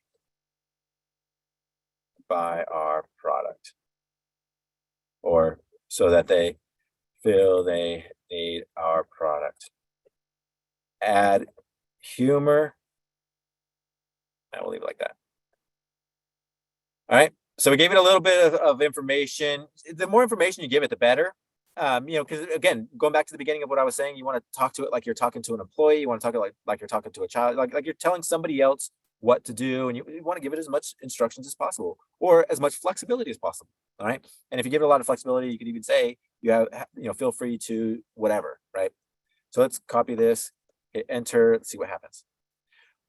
buy our product, or so that they feel they need our product. Add humor. I will leave it like that. All right. So we gave it a little bit of information. The more information you give it, the better. Because again, going back to the beginning of what I was saying, you want to talk to it like you're talking to an employee. You want to talk to it like you're talking to a child, like you're telling somebody else what to do, and you want to give it as much instructions as possible, or as much flexibility as possible. All right. And if you give it a lot of flexibility, you could even say, feel free to whatever, right? So let's copy this, hit enter, let's see what happens.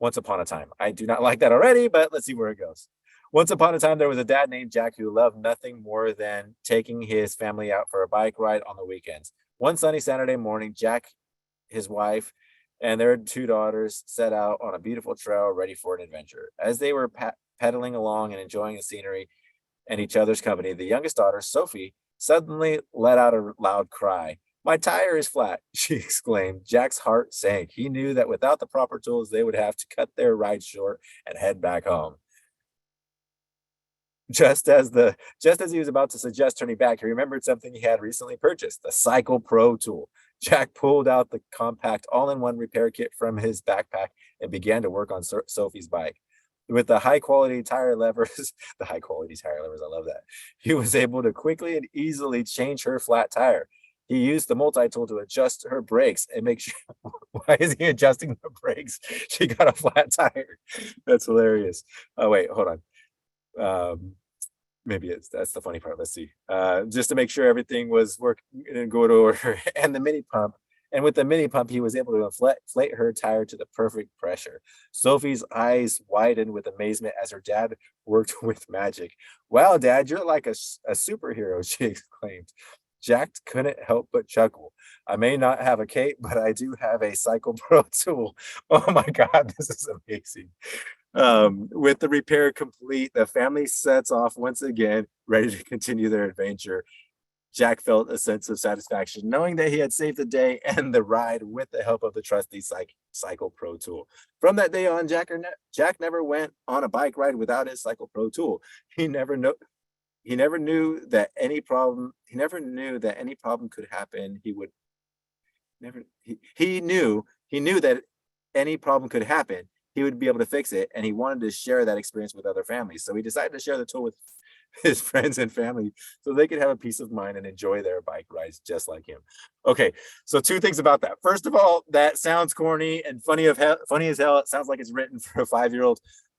Once upon a time. I do not like that already, but let's see where it goes. Once upon a time, there was a dad named Jack who loved nothing more than taking his family out for a bike ride on the weekends. One sunny Saturday morning, Jack, his wife, and their two daughters set out on a beautiful trail ready for an adventure. As they were pedaling along and enjoying the scenery and each other's company, the youngest daughter, Sophie, suddenly let out a loud cry. My tire is flat, she exclaimed. Jack's heart sank. He knew that without the proper tools, they would have to cut their ride short and head back home. Just as he was about to suggest turning back, he remembered something he had recently purchased, the Cycle Pro tool. Jack pulled out the compact all-in-one repair kit from his backpack and began to work on Sophie's bike. With the high quality tire levers, the high quality tire levers, I love that. He was able to quickly and easily change her flat tire. He used the multi-tool to adjust her brakes and make sure. Why is he adjusting the brakes? She got a flat tire. That's hilarious. Oh wait, hold on. Um, Maybe that's the funny part. Let's see. Just to make sure everything was working in good order, and the mini pump. And with the mini pump, he was able to inflate her tire to the perfect pressure. Sophie's eyes widened with amazement as her dad worked with magic. Wow, Dad, you're like a superhero, she exclaimed. Jack couldn't help but chuckle. I may not have a cape, but I do have a Cycle Pro tool. Oh my God, this is amazing. With the repair complete, the family sets off once again, ready to continue their adventure. Jack felt a sense of satisfaction knowing that he had saved the day and the ride with the help of the trusty Cycle Pro tool. From that day on, Jack never went on a bike ride without his Cycle Pro tool. He never know he never knew that any problem he never knew that any problem could happen. He knew that any problem could happen, he would be able to fix it, and he wanted to share that experience with other families. So he decided to share the tool with his friends and family so they could have a peace of mind and enjoy their bike rides just like him. Okay, so two things about that. First of all, that sounds corny and funny as hell. It sounds like it's written for a 5-year-old,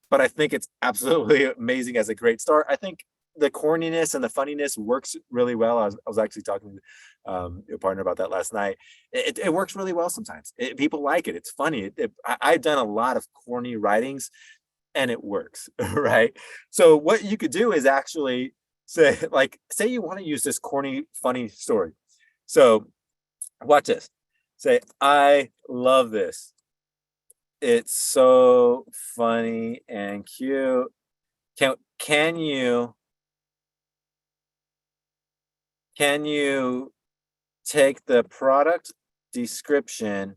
but I think it's absolutely amazing as a great start. I think the corniness and the funniness works really well. I was actually talking to your partner about that last night. It works really well sometimes. People like it. It's funny. I've done a lot of corny writings and it works, right? So what you could do is actually say you want to use this corny, funny story. So watch this. Say, I love this. It's so funny and cute. Can you take the product description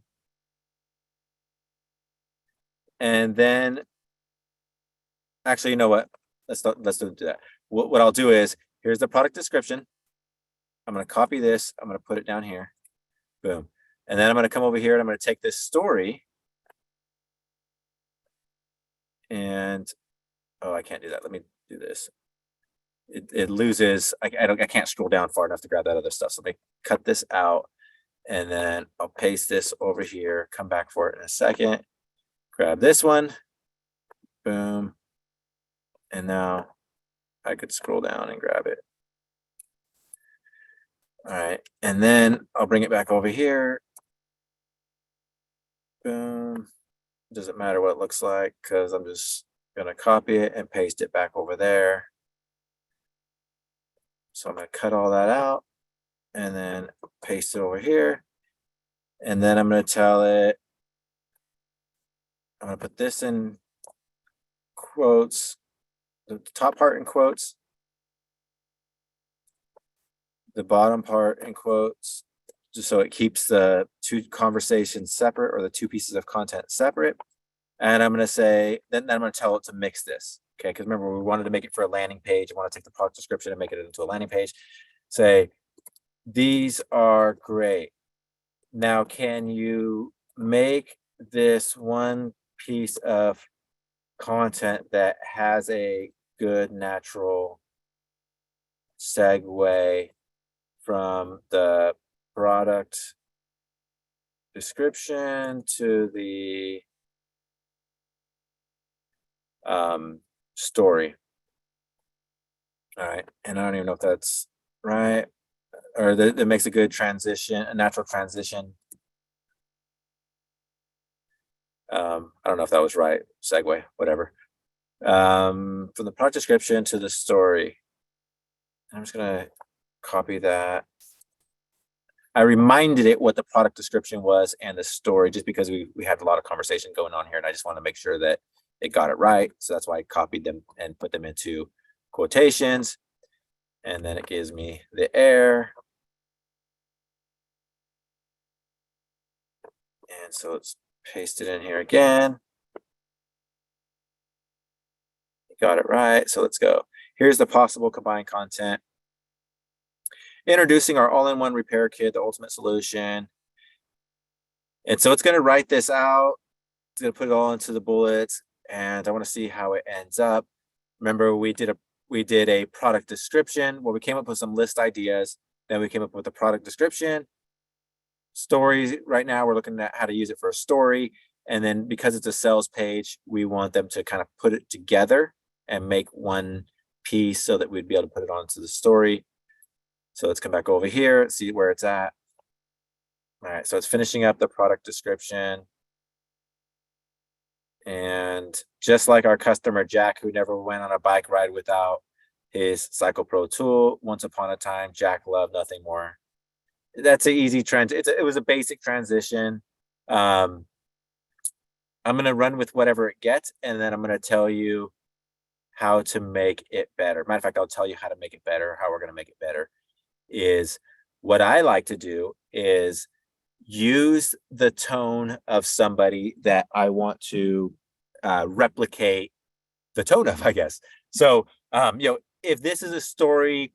and then actually, you know what? Let's do that. What I'll do is here's the product description. I'm going to copy this. I'm going to put it down here. Boom. And then I'm going to come over here and I'm going to take this story and I can't do that. Let me do this. It loses. I can't scroll down far enough to grab that other stuff. So let me cut this out and then I'll paste this over here. Come back for it in a second. Grab this one. Boom. And now I could scroll down and grab it. All right. And then I'll bring it back over here. Boom. Doesn't matter what it looks like because I'm just going to copy it and paste it back over there. So I'm going to cut all that out and then paste it over here. And then I'm going to tell it, I'm going to put this in quotes, the top part in quotes, the bottom part in quotes, just so it keeps the two conversations separate or the two pieces of content separate. And I'm going to say, then I'm going to tell it to mix this. Okay, because remember, we wanted to make it for a landing page. I want to take the product description and make it into a landing page. Say, these are great. Now, can you make this one piece of content that has a good natural segue from the product description to the story? All right, and I don't even know if that's right. or that makes a good transition, a natural transition. I don't know if that was right. Segue, whatever. From the product description to the story. I'm just gonna copy that. I reminded it what the product description was and the story, just because we had a lot of conversation going on here, and I just want to make sure that it got it right. So that's why I copied them and put them into quotations. And then it gives me the error. And so let's paste it in here again. Got it right. So let's go. Here's the possible combined content. Introducing our all-in-one repair kit, the ultimate solution. And so it's going to write this out. It's going to put it all into the bullets, and I want to see how it ends up. Remember, we did a product description where we came up with some list ideas. Then we came up with a product description. Stories, right now we're looking at how to use it for a story. And then because it's a sales page, we want them to kind of put it together and make one piece so that we'd be able to put it onto the story. So let's come back over here, see where it's at. All right, so it's finishing up the product description. And just like our customer, Jack, who never went on a bike ride without his Cycle Pro tool, once upon a time, Jack loved nothing more. That's an easy trend. It was a basic transition. I'm going to run with whatever it gets, and then I'm going to tell you how to make it better. Matter of fact, I'll tell you how to make it better. How we're going to make it better is what I like to do is use the tone of somebody that I want to replicate the tone of, I guess. So, if this is a story,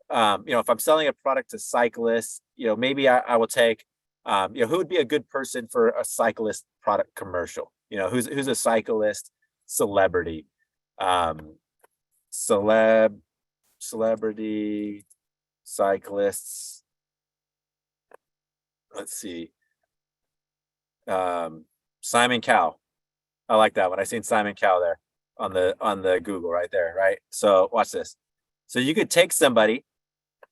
if I'm selling a product to cyclists, maybe I will take, who would be a good person for a cyclist product commercial? Who's a cyclist celebrity? Celebrity cyclists. Let's see. Simon Cowell. I like that one. I seen Simon Cowell there on the Google right there, right? So watch this. So you could take somebody,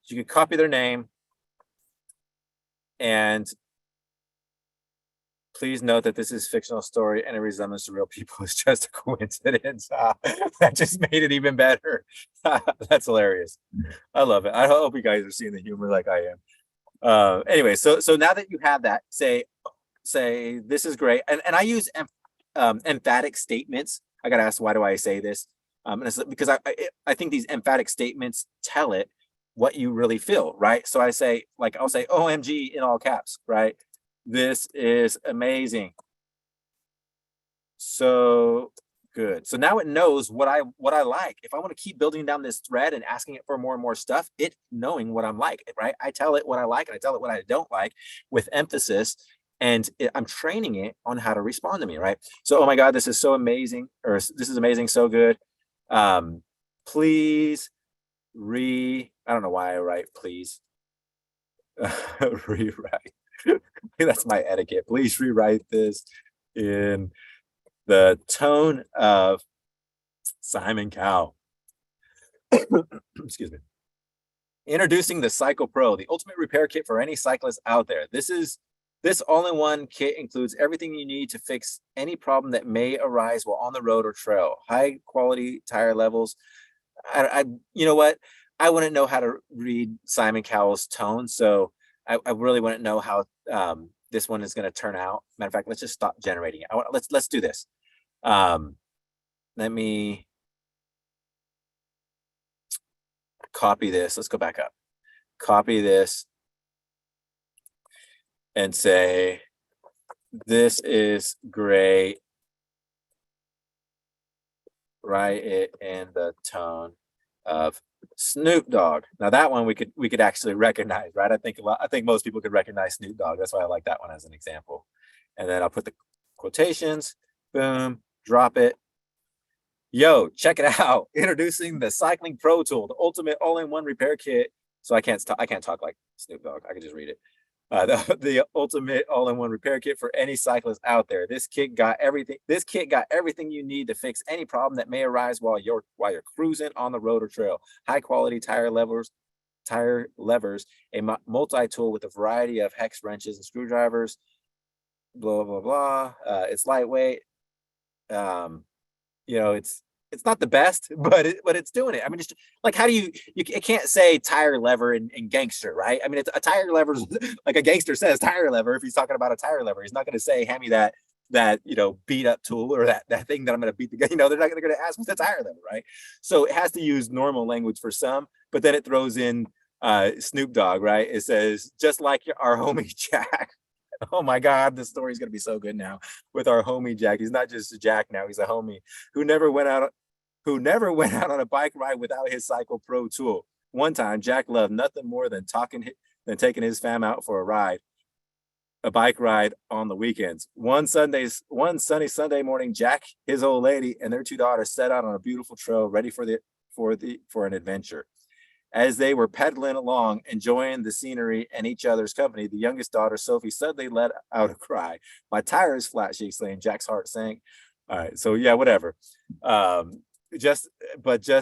you could copy their name, and please note that this is fictional story and a resemblance to real people is just a coincidence. That just made it even better. That's hilarious. I love it. I hope you guys are seeing the humor like I am. Anyway, so now that you have that, say this is great, and I use emphatic statements. I gotta ask, why do I say this? And it's because I think these emphatic statements tell it what you really feel, right? So I'll say OMG in all caps, right? This is amazing. So good. So now it knows what I like. If I want to keep building down this thread and asking it for more and more stuff, it knowing what I'm like, right? I tell it what I like and I tell it what I don't like with emphasis, and I'm training it on how to respond to me, right? So, oh my God, this is so amazing, or this is amazing, so good. Please I don't know why I write please. Rewrite. That's my etiquette. Please rewrite this in the tone of Simon Cowell. Excuse me. Introducing the Cycle Pro, the ultimate repair kit for any cyclist out there. This all-in-one kit includes everything you need to fix any problem that may arise while on the road or trail. High quality tire levels. You know what? I wouldn't know how to read Simon Cowell's tone, so I really wouldn't know how this one is going to turn out. Matter of fact, let's just stop generating it. Let's do this. Let me copy this. Let's go back up. Copy this and say, this is great. Write it in the tone of Snoop Dogg. Now that one we could actually recognize, right? I think most people could recognize Snoop Dogg. That's why I like that one as an example. And then I'll put the quotations, boom, drop it. Yo, check it out. Introducing the Cycling Pro Tool, the ultimate all-in-one repair kit. So I can't talk like Snoop Dogg. I can just read it. The ultimate all-in-one repair kit for any cyclist out there. This kit got everything you need to fix any problem that may arise while you're cruising on the road or trail. High quality tire tire levers, a multi-tool with a variety of hex wrenches and screwdrivers, blah, blah, blah. It's lightweight. Um, it's not the best, but it's doing it. I mean, it's like, how do you can't say tire lever and gangster, right? I mean, it's a tire lever, like a gangster says tire lever. If he's talking about a tire lever, he's not going to say, hand me that beat up tool, or that thing that I'm going to beat the guy. They're going to ask what's the tire lever, right? So it has to use normal language for some, but then it throws in Snoop Dogg, right? It says, just like our homie Jack. Oh my God, this story's gonna be so good now with our homie Jack. He's not just a Jack now; he's a homie who never went out on a bike ride without his Cycle Pro tool. One time, Jack loved nothing more than taking his fam out for a bike ride on the weekends. One sunny Sunday morning, Jack, his old lady, and their two daughters set out on a beautiful trail, ready for an adventure. As they were pedaling along, enjoying the scenery and each other's company, the youngest daughter, Sophie, suddenly let out a cry. My tire is flat, she exclaimed. Jack's heart sank. All right, so yeah, whatever. Just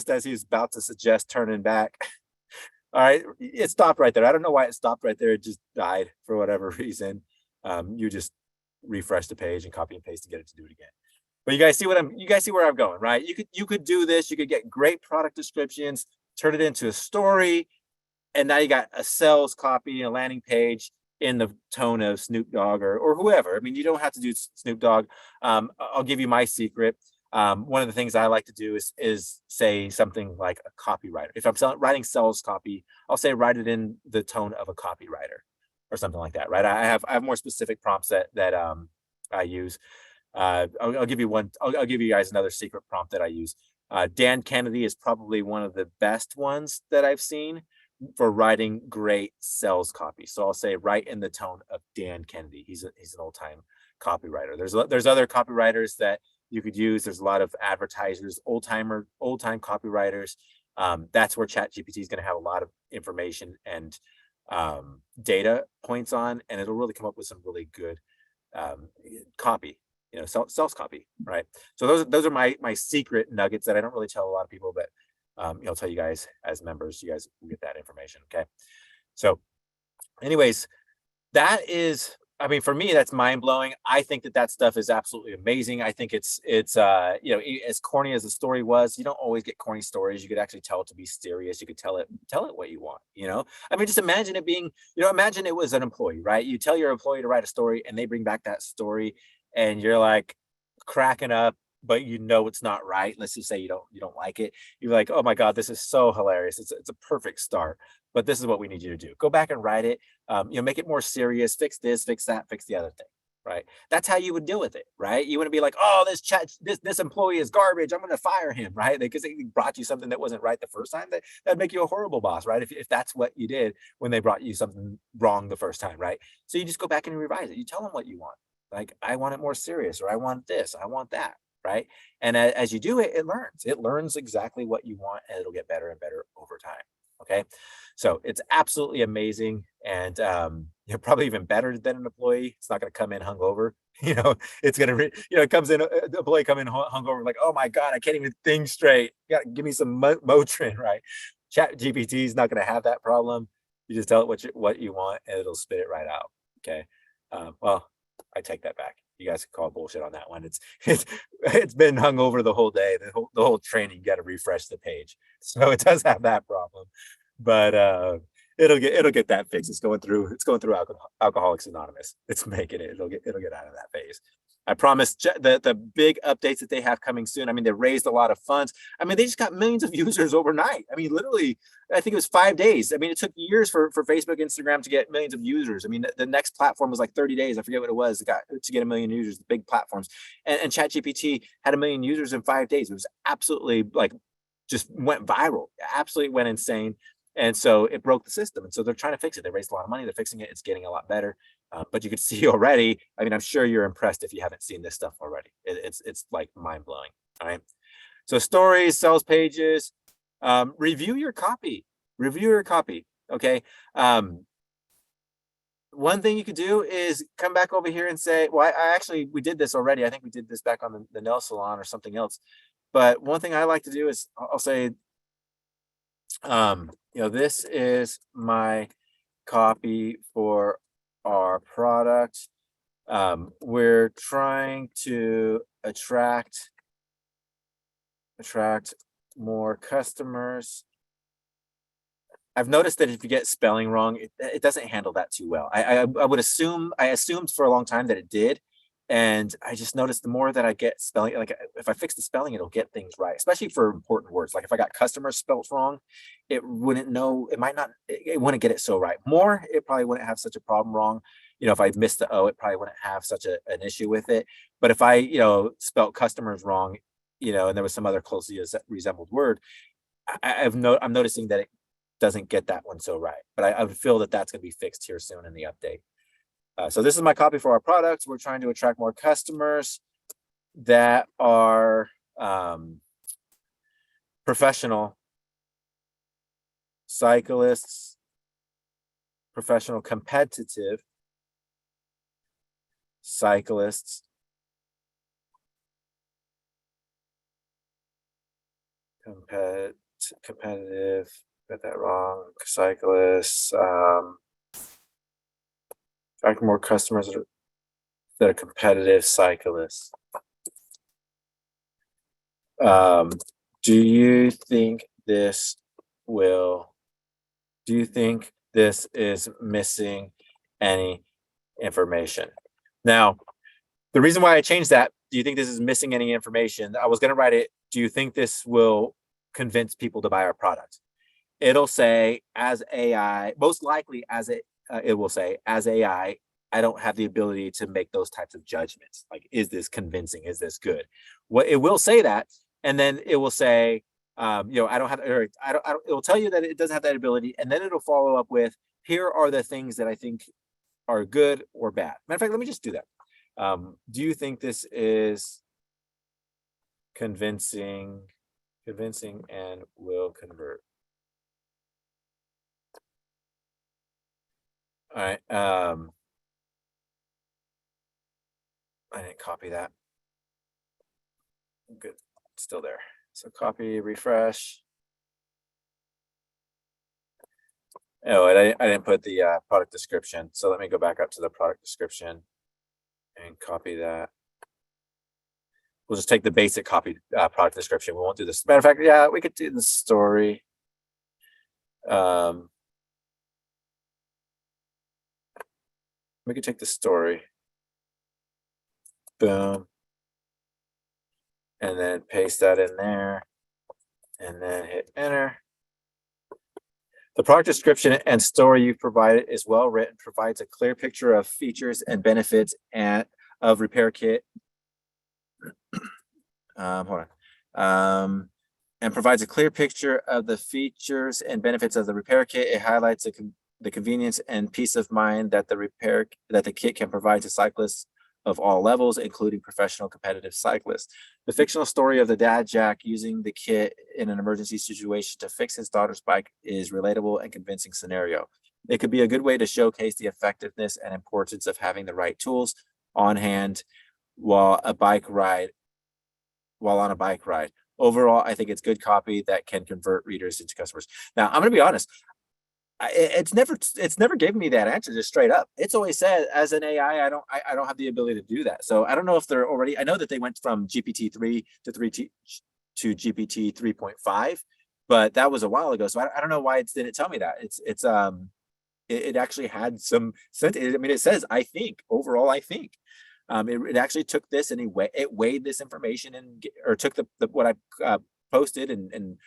as he was about to suggest turning back, all right, it stopped right there. I don't know why it stopped right there. It just died for whatever reason. You just refresh the page and copy and paste to get it to do it again. But you guys see where I'm going, right? You could do this. You could get great product descriptions, turn it into a story, and now you got a sales copy, a landing page in the tone of Snoop Dogg or whoever. I mean, you don't have to do Snoop Dogg. I'll give you my secret. One of the things I like to do is say something like a copywriter. If I'm writing sales copy, I'll say write it in the tone of a copywriter or something like that, right? I have more specific prompts that I use. I'll give you one. I'll give you guys another secret prompt that I use. Dan Kennedy is probably one of the best ones that I've seen for writing great sales copy. So I'll say write in the tone of Dan Kennedy. He's an old time copywriter. There's other copywriters that you could use. There's a lot of advertisers, old time copywriters. That's where ChatGPT is going to have a lot of information and data points on, and it'll really come up with some really good copy, sales copy, right? So those are my secret nuggets that I don't really tell a lot of people, but I'll tell you guys as members. You guys will get that information, okay? So, anyways, that is, I mean, for me, that's mind blowing. I think that stuff is absolutely amazing. I think it's as corny as the story was, you don't always get corny stories. You could actually tell it to be serious. You could tell it what you want. I mean, just imagine it being, imagine it was an employee, right? You tell your employee to write a story, and they bring back that story, and you're like cracking up, but it's not right. Let's just say you don't like it. You're like, oh my God, this is so hilarious. It's a perfect start, but this is what we need you to do. Go back and write it. Make it more serious. Fix this, fix that, fix the other thing. Right. That's how you would deal with it. Right. You wouldn't be like, oh, this employee is garbage, I'm going to fire him. Right. Because they brought you something that wasn't right the first time. That'd make you a horrible boss. Right. If that's what you did when they brought you something wrong the first time. Right. So you just go back and revise it. You tell them what you want. Like, I want it more serious, or I want this, I want that. Right. And as you do it, it learns exactly what you want, and it'll get better and better over time. Okay. So it's absolutely amazing. And you're probably even better than an employee. It's not going to come in hungover. It's going to, it comes in, the employee come in hungover, like, oh my God, I can't even think straight. You got to give me some Motrin, right? Chat GPT is not going to have that problem. You just tell it what you want, and it'll spit it right out. Okay. Well, I take that back. You guys can call bullshit on that one. It's been hung over the whole day. The whole training, you got to refresh the page. So it does have that problem, but it'll get that fixed. It's going through Alcoholics Anonymous. It's making it. It'll get out of that phase. I promise. The big updates that they have coming soon. I mean, they raised a lot of funds. I mean, they just got millions of users overnight. I mean, literally, I think it was 5 days. I mean, it took years for Facebook, Instagram to get millions of users. I mean, the next platform was like 30 days. I forget what it was. It got to get 1 million users, the big platforms. And ChatGPT had 1 million users in 5 days. It was absolutely just went viral. Absolutely went insane. And so it broke the system. And so they're trying to fix it. They raised a lot of money. They're fixing it. It's getting a lot better. But you can see already, I mean, I'm sure you're impressed if you haven't seen this stuff already. It's like mind blowing. All right. So stories, sales pages, review your copy. Okay. One thing you could do is come back over here and say, well, we did this already. I think we did this back on the nail salon or something else. But one thing I like to do is I'll say, This is my copy for our product. We're trying to attract more customers. I've noticed that if you get spelling wrong, it doesn't handle that too well. I assumed for a long time that it did, and I just noticed the more that I get spelling, like if I fix the spelling, it'll get things right, especially for important words. Like if I got customers spelled wrong, it wouldn't know. It might not. It wouldn't get it so right. More, it probably wouldn't have such a problem wrong. If I missed the O, it probably wouldn't have such an issue with it. But if I, spelt customers wrong, and there was some other closely resembled word, I'm noticing that it doesn't get that one so right. But I would feel that that's going to be fixed here soon in the update. So this is my copy for our products. We're trying to attract more customers that are professional cyclists, professional competitive cyclists, competitive, got that wrong, cyclists, attract more customers that are competitive cyclists. Do you think this is missing any information? Now, the reason why I changed that, do you think this is missing any information? I was going to write it, do you think this will convince people to buy our product? It'll say, as AI, most likely it will say, as AI, I don't have the ability to make those types of judgments. Like, is this convincing? Is this good? What it will say that, and then it will say, I don't have, or I don't, it will tell you that it doesn't have that ability, and then it'll follow up with, here are the things that I think are good or bad. Matter of fact, let me just do that. Do you think this is convincing and will convert? All right. I didn't copy that. Good. It's still there. So copy, refresh. Oh, I didn't put the product description. So let me go back up to the product description and copy that. We'll just take the basic copy product description. We won't do this. Matter of fact, yeah, we could do the story. We could take the story. Boom. And then paste that in there. And then hit enter. The product description and story you've provided is well written, provides a clear picture of features and benefits of Repair Kit. And provides a clear picture of the features and benefits of the Repair Kit. It highlights the convenience and peace of mind that the kit can provide to cyclists of all levels, including professional competitive cyclists. The fictional story of the dad Jack using the kit in an emergency situation to fix his daughter's bike is relatable and convincing scenario. It could be a good way to showcase the effectiveness and importance of having the right tools on hand while on a bike ride. Overall, I think it's good copy that can convert readers into customers. Now, I'm going to be honest. It's never given me that answer just straight up. It's always said, as an AI, I don't have the ability to do that. So I don't know if they're already. I know that they went from GPT-3 to GPT 3.5, but that was a while ago. So I don't know why it didn't tell me that. It actually had some sense. I mean, it says, I think overall, I think. It actually took this and it weighed this information or took the what I posted and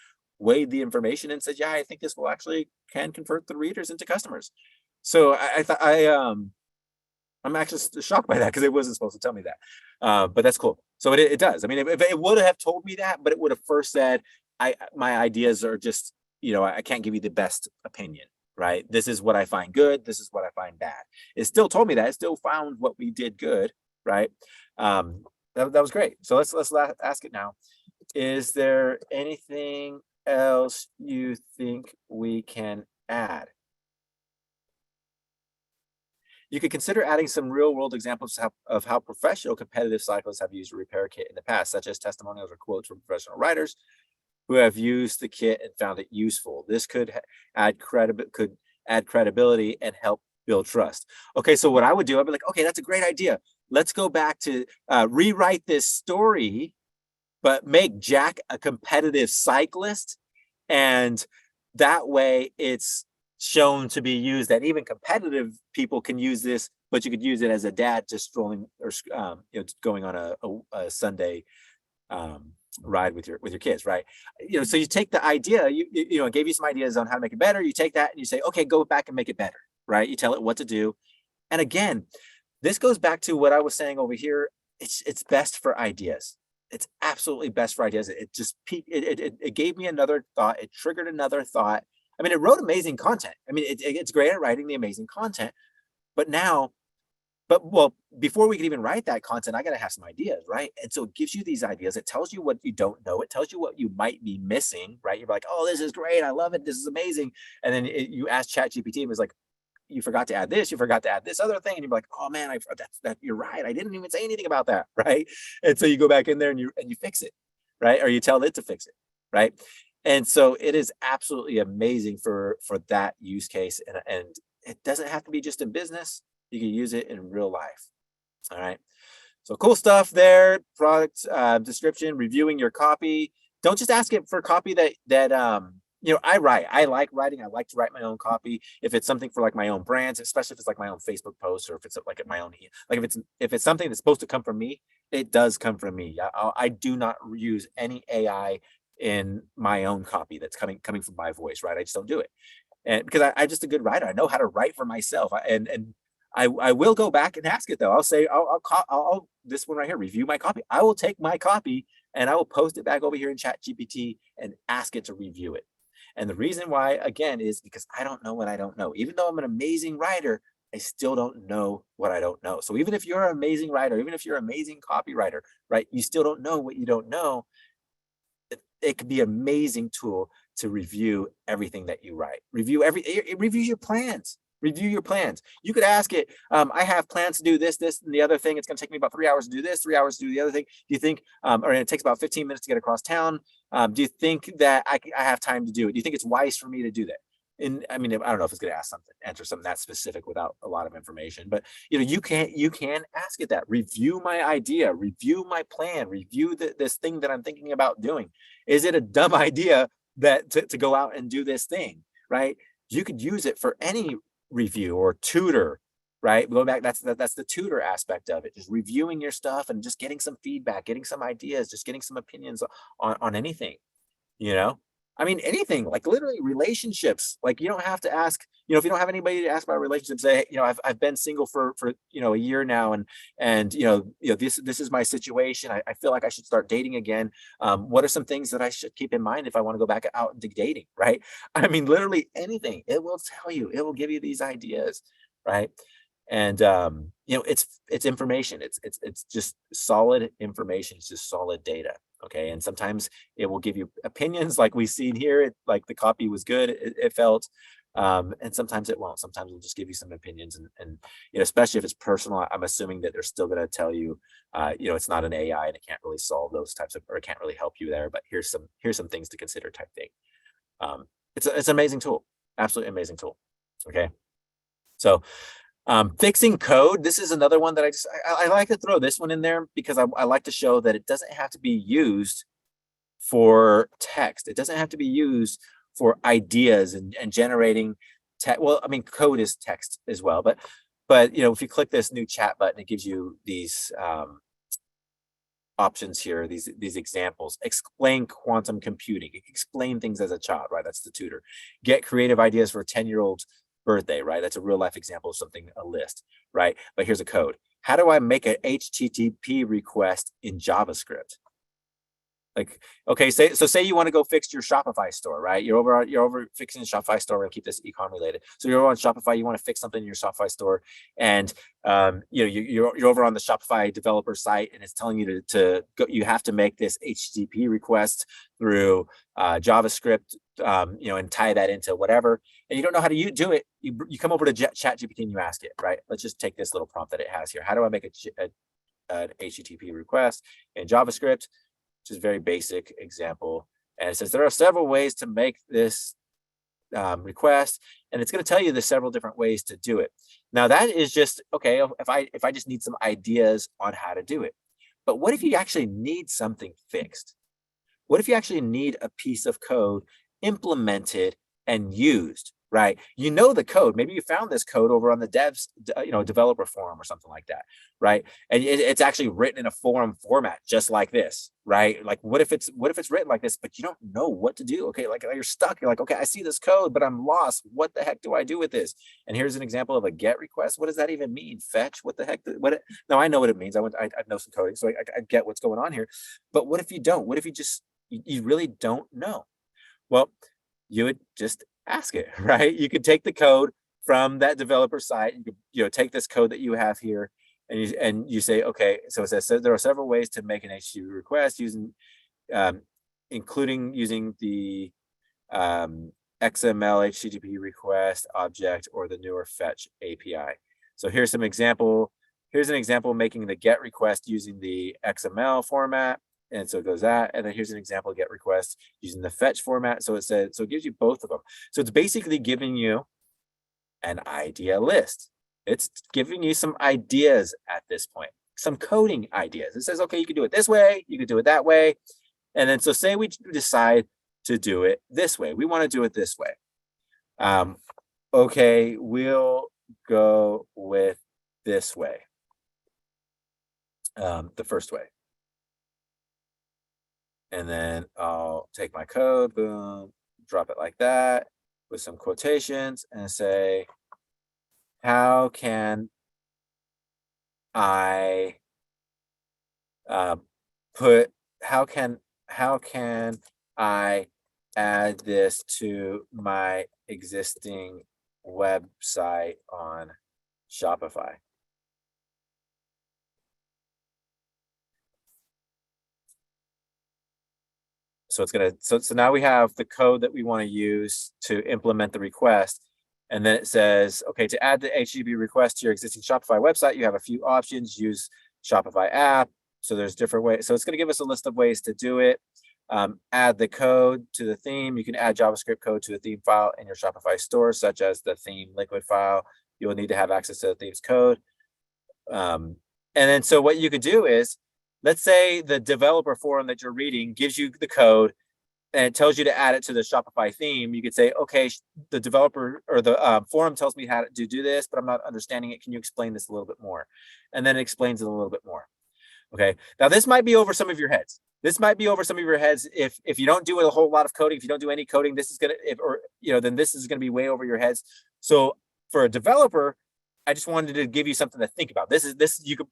weighed the information and said, yeah, I think this will actually can convert the readers into customers. So I thought I'm actually shocked by that because it wasn't supposed to tell me that. But that's cool. So it does. I mean, if it would have told me that, but it would have first said, my ideas are just, I can't give you the best opinion, right? This is what I find good. This is what I find bad. It still told me that. It still found what we did good, right? That was great. So let's ask it now. Is there anything else you think we can add? You could consider adding some real-world examples of how professional competitive cyclists have used a repair kit in the past, such as testimonials or quotes from professional riders who have used the kit and found it useful. This could add credibility and help build trust. Okay, so what I would do, I'd be like, okay, that's a great idea. Let's go back to rewrite this story, but make Jack a competitive cyclist, and that way it's shown to be used that even competitive people can use this, but you could use it as a dad just strolling or going on a Sunday ride with your kids, right? So you take the idea, it gave you some ideas on how to make it better. You take that and you say, okay, go back and make it better, right? You tell it what to do. And again, this goes back to what I was saying over here. It's best for ideas. It's absolutely best for ideas. It just it gave me another thought. It triggered another thought. I mean, it wrote amazing content. I mean, it's great at writing the amazing content, but well, before we can even write that content, I got to have some ideas, right? And so it gives you these ideas. It tells you what you don't know. It tells you what you might be missing, right? You're like, oh, this is great. I love it. This is amazing. And then you ask ChatGPT, and it was like, you forgot to add this. You forgot to add this other thing. And you're like, oh man, you're right. I didn't even say anything about that, right? And so you go back in there and you fix it, right? Or you tell it to fix it, right? And so it is absolutely amazing for that use case, and it doesn't have to be just in business. You can use it in real life. All right. So cool stuff there. Product description, reviewing your copy. Don't just ask it for copy that I write. I like writing. I like to write my own copy. If it's something for like my own brands, especially if it's like my own Facebook posts, or if it's like at my own, like if it's something that's supposed to come from me, it does come from me. I do not use any AI in my own copy that's coming from my voice, right? I just don't do it. And because I'm just a good writer. I know how to write for myself. And I will go back and ask it though. I'll say, I'll this one right here, review my copy. I will take my copy and I will post it back over here in ChatGPT and ask it to review it. And the reason why, again, is because I don't know what I don't know. Even though I'm an amazing writer, I still don't know what I don't know. So even if you're an amazing writer, even if you're an amazing copywriter, right, you still don't know what you don't know. It could be an amazing tool to review everything that you write. It reviews your plans. Review your plans. You could ask it, I have plans to do this, and the other thing. It's going to take me about 3 hours to do this, 3 hours to do the other thing. Do you think, or it takes about 15 minutes to get across town. Do you think that I have time to do it? Do you think it's wise for me to do that? And I mean, I don't know if it's going to answer something that specific without a lot of information, but you can ask it that. Review my idea, review my plan, review this thing that I'm thinking about doing. Is it a dumb idea that to go out and do this thing, right? You could use it for any review or tutor, right? Going back, that's the tutor aspect of it. Just reviewing your stuff and just getting some feedback, getting some ideas, just getting some opinions on anything, I mean, anything, like literally relationships. Like you don't have to ask, if you don't have anybody to ask about relationships, say, I've been single for a year now, and this is my situation. I feel like I should start dating again. What are some things that I should keep in mind if I want to go back out into dating, right? I mean, literally anything. It will tell you. It will give you these ideas, right? And it's information. It's just solid information. It's just solid data. Okay, and sometimes it will give you opinions, like we've seen here. Like the copy was good. It felt, and sometimes it won't. Sometimes it'll just give you some opinions, and especially if it's personal. I'm assuming that they're still going to tell you, it's not an AI and it can't really solve those types of, or it can't really help you there. But here's some things to consider, type thing. It's an amazing tool, absolutely amazing tool. Okay, so. Fixing code. This is another one that I like to throw this one in there because I like to show that it doesn't have to be used for text. It doesn't have to be used for ideas and generating text. Well, I mean, code is text as well, but if you click this new chat button, it gives you these options here, these examples. Explain quantum computing. Explain things as a child, right? That's the tutor. Get creative ideas for a 10-year-old birthday, right? That's a real life example of something, a list, right? But here's a code. How do I make an HTTP request in JavaScript? Like, okay, say you want to go fix your Shopify store, right? You're over fixing the Shopify store. We're gonna keep this econ related. So you're over on Shopify, you want to fix something in your Shopify store, and you're over on the Shopify developer site, and it's telling you to go. You have to make this HTTP request through JavaScript, and tie that into whatever. And you don't know how to do it. You come over to ChatGPT and you ask it, right? Let's just take this little prompt that it has here. How do I make an HTTP request in JavaScript? Which is a very basic example. And it says there are several ways to make this request, and it's going to tell you the several different ways to do it. Now that is just okay. If I just need some ideas on how to do it, but what if you actually need something fixed? What if you actually need a piece of code implemented and used, right? You know the code. Maybe you found this code over on the developer forum or something like that, right? And it's actually written in a forum format, just like this, right? Like, what if it's written like this, but you don't know what to do? Okay, like you're stuck. You're like, okay, I see this code, but I'm lost. What the heck do I do with this? And here's an example of a GET request. What does that even mean? Fetch? What the heck? Now I know what it means. I know some coding, so I get what's going on here. But what if you don't? What if you really don't know? Well, you would just ask it, right? You could take the code from that developer site. You could, take this code that you have here, and you say, okay. So it says so there are several ways to make an HTTP request using, including using the XML HTTP request object or the newer fetch API. So here's an example making the GET request using the XML format. And so it goes that, and then here's an example GET request using the fetch format. So it gives you both of them. So it's basically giving you an idea list. It's giving you some ideas at this point, some coding ideas. It says, okay, you can do it this way, you can do it that way. And then so say we decide to do it this way. We want to do it this way. Okay, we'll go with this way. The first way. And then I'll take my code, boom, drop it like that with some quotations and say, how can I how can I add this to my existing website on Shopify? So it's gonna so now we have the code that we want to use to implement the request. And then it says, okay, to add the HTTP request to your existing Shopify website, you have a few options. Use Shopify app. So there's different ways. So it's going to give us a list of ways to do it. Add the code to the theme. You can add JavaScript code to the theme file in your Shopify store, such as the theme liquid file. You will need to have access to the theme's code. And then so what you could do is, let's say the developer forum that you're reading gives you the code and it tells you to add it to the Shopify theme. You could say, okay, the developer or the forum tells me how to do this, but I'm not understanding it. Can you explain this a little bit more? And then it explains it a little bit more. Okay. Now this might be over some of your heads. This might be over some of your heads if you don't do a whole lot of coding, if you don't do any coding, this is then this is gonna be way over your heads. So for a developer, I just wanted to give you something to think about.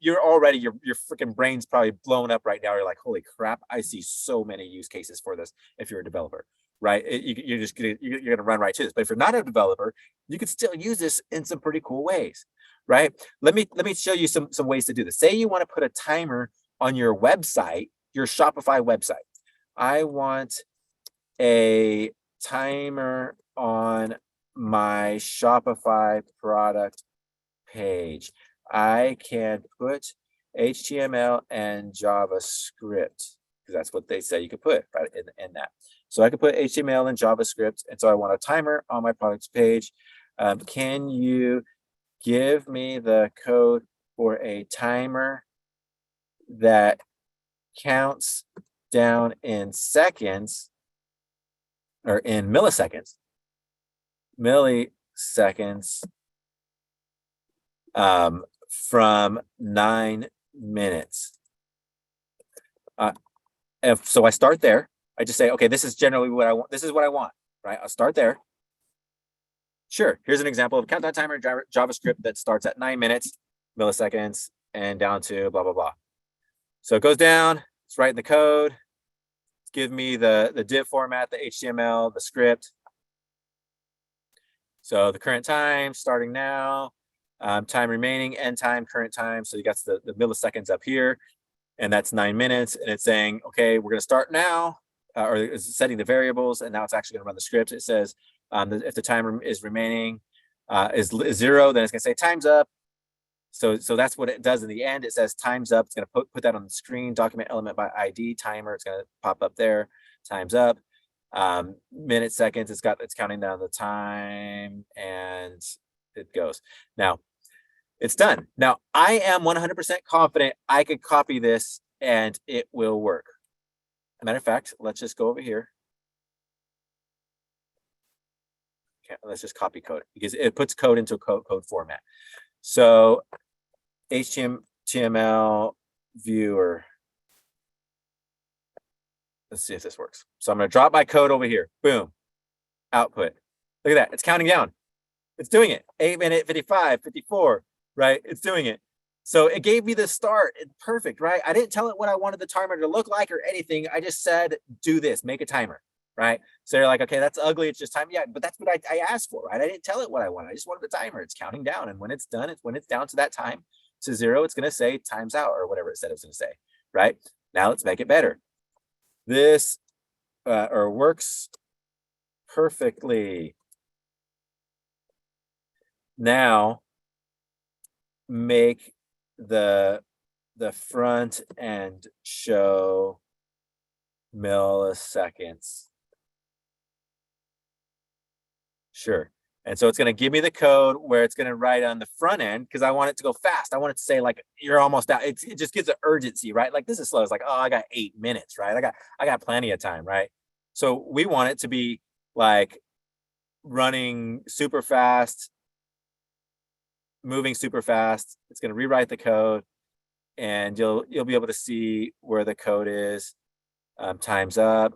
You're already your freaking brain's probably blown up right now. You're like, holy crap! I see so many use cases for this. If you're a developer, right? You're gonna run right to this. But if you're not a developer, you could still use this in some pretty cool ways, right? Let me show you some ways to do this. Say you want to put a timer on your website, your Shopify website. I want a timer on my Shopify product page. I can put HTML and JavaScript because that's what they say you could put right in that. So I could put HTML and JavaScript, and so I want a timer on my products page. Can you give me the code for a timer that counts down in seconds or in milliseconds? From 9 minutes. So I start there. I just say, okay, this is generally what I want. This is what I want, right? I'll start there. Sure. Here's an example of a countdown timer JavaScript that starts at 9 minutes, milliseconds, and down to blah, blah, blah. So it goes down. It's right in the code. Give me the div format, the HTML, the script. So the current time, starting now. Time remaining, end time, current time. So you got the milliseconds up here, and that's 9 minutes. And it's saying, okay, we're going to start now, or it's setting the variables, and now it's actually going to run the script. It says if the time is remaining is 0, then it's going to say time's up. So that's what it does in the end. It says time's up. It's going to put that on the screen. Document element by ID timer. It's going to pop up there. Time's up. Minutes, seconds, it's counting down the time, and it goes. Now, it's done. Now, I am 100% confident I could copy this and it will work. As a matter of fact, let's just go over here. Okay, let's just copy code because it puts code into a code format. So HTML viewer. Let's see if this works. So I'm going to drop my code over here. Boom. Output. Look at that. It's counting down. It's doing it. 8-minute, 55, 54, right? It's doing it. So it gave me the start. It's perfect, right? I didn't tell it what I wanted the timer to look like or anything. I just said, do this, make a timer, right? So you're like, okay, that's ugly. It's just time. Yeah, but that's what I asked for, right? I didn't tell it what I wanted. I just wanted the timer. It's counting down. And when it's done, when it's down to that time to 0, it's going to say time's out or whatever it said it was going to say, right? Now let's make it better. This works perfectly. Now make the front end show milliseconds. Sure. And so it's going to give me the code where it's going to write on the front end because I want it to go fast. I want it to say like you're almost out. It just gives an urgency, right? Like this is slow. It's like, oh, I got 8 minutes, right? I got plenty of time, right? So we want it to be like running super fast, moving super fast. It's going to rewrite the code, and you'll be able to see where the code is. Time's up.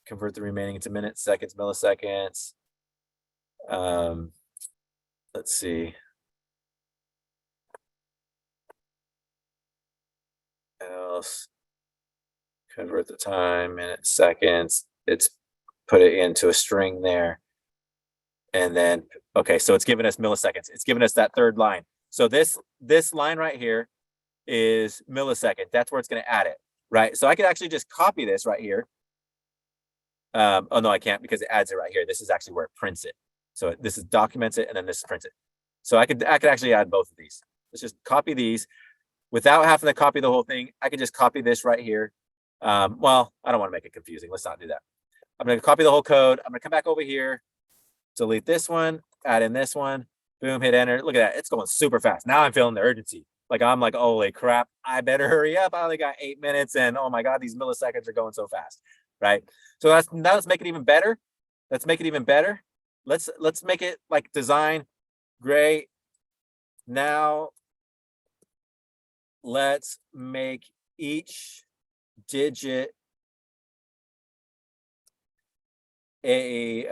Convert the remaining into minutes, seconds, milliseconds. Let's see. Else. Convert the time, minutes, seconds. It's put it into a string there. And then, okay, so it's giving us milliseconds. It's giving us that third line. So this line right here is millisecond. That's where it's going to add it, right? So I could actually just copy this right here. Oh, no, I can't because it adds it right here. This is actually where it prints it. So this is documents it, and then this prints it. So I could actually add both of these. Let's just copy these without having to copy the whole thing. I could just copy this right here. Well, I don't want to make it confusing. Let's not do that. I'm going to copy the whole code. I'm going to come back over here, delete this one, add in this one, boom, hit enter. Look at that. It's going super fast. Now I'm feeling the urgency. Like I'm like, holy crap, I better hurry up. I only got 8 minutes and oh my God, these milliseconds are going so fast, right? So now let's make it even better. Let's make it even better. Let's make it like design. Great. Now let's make each digit a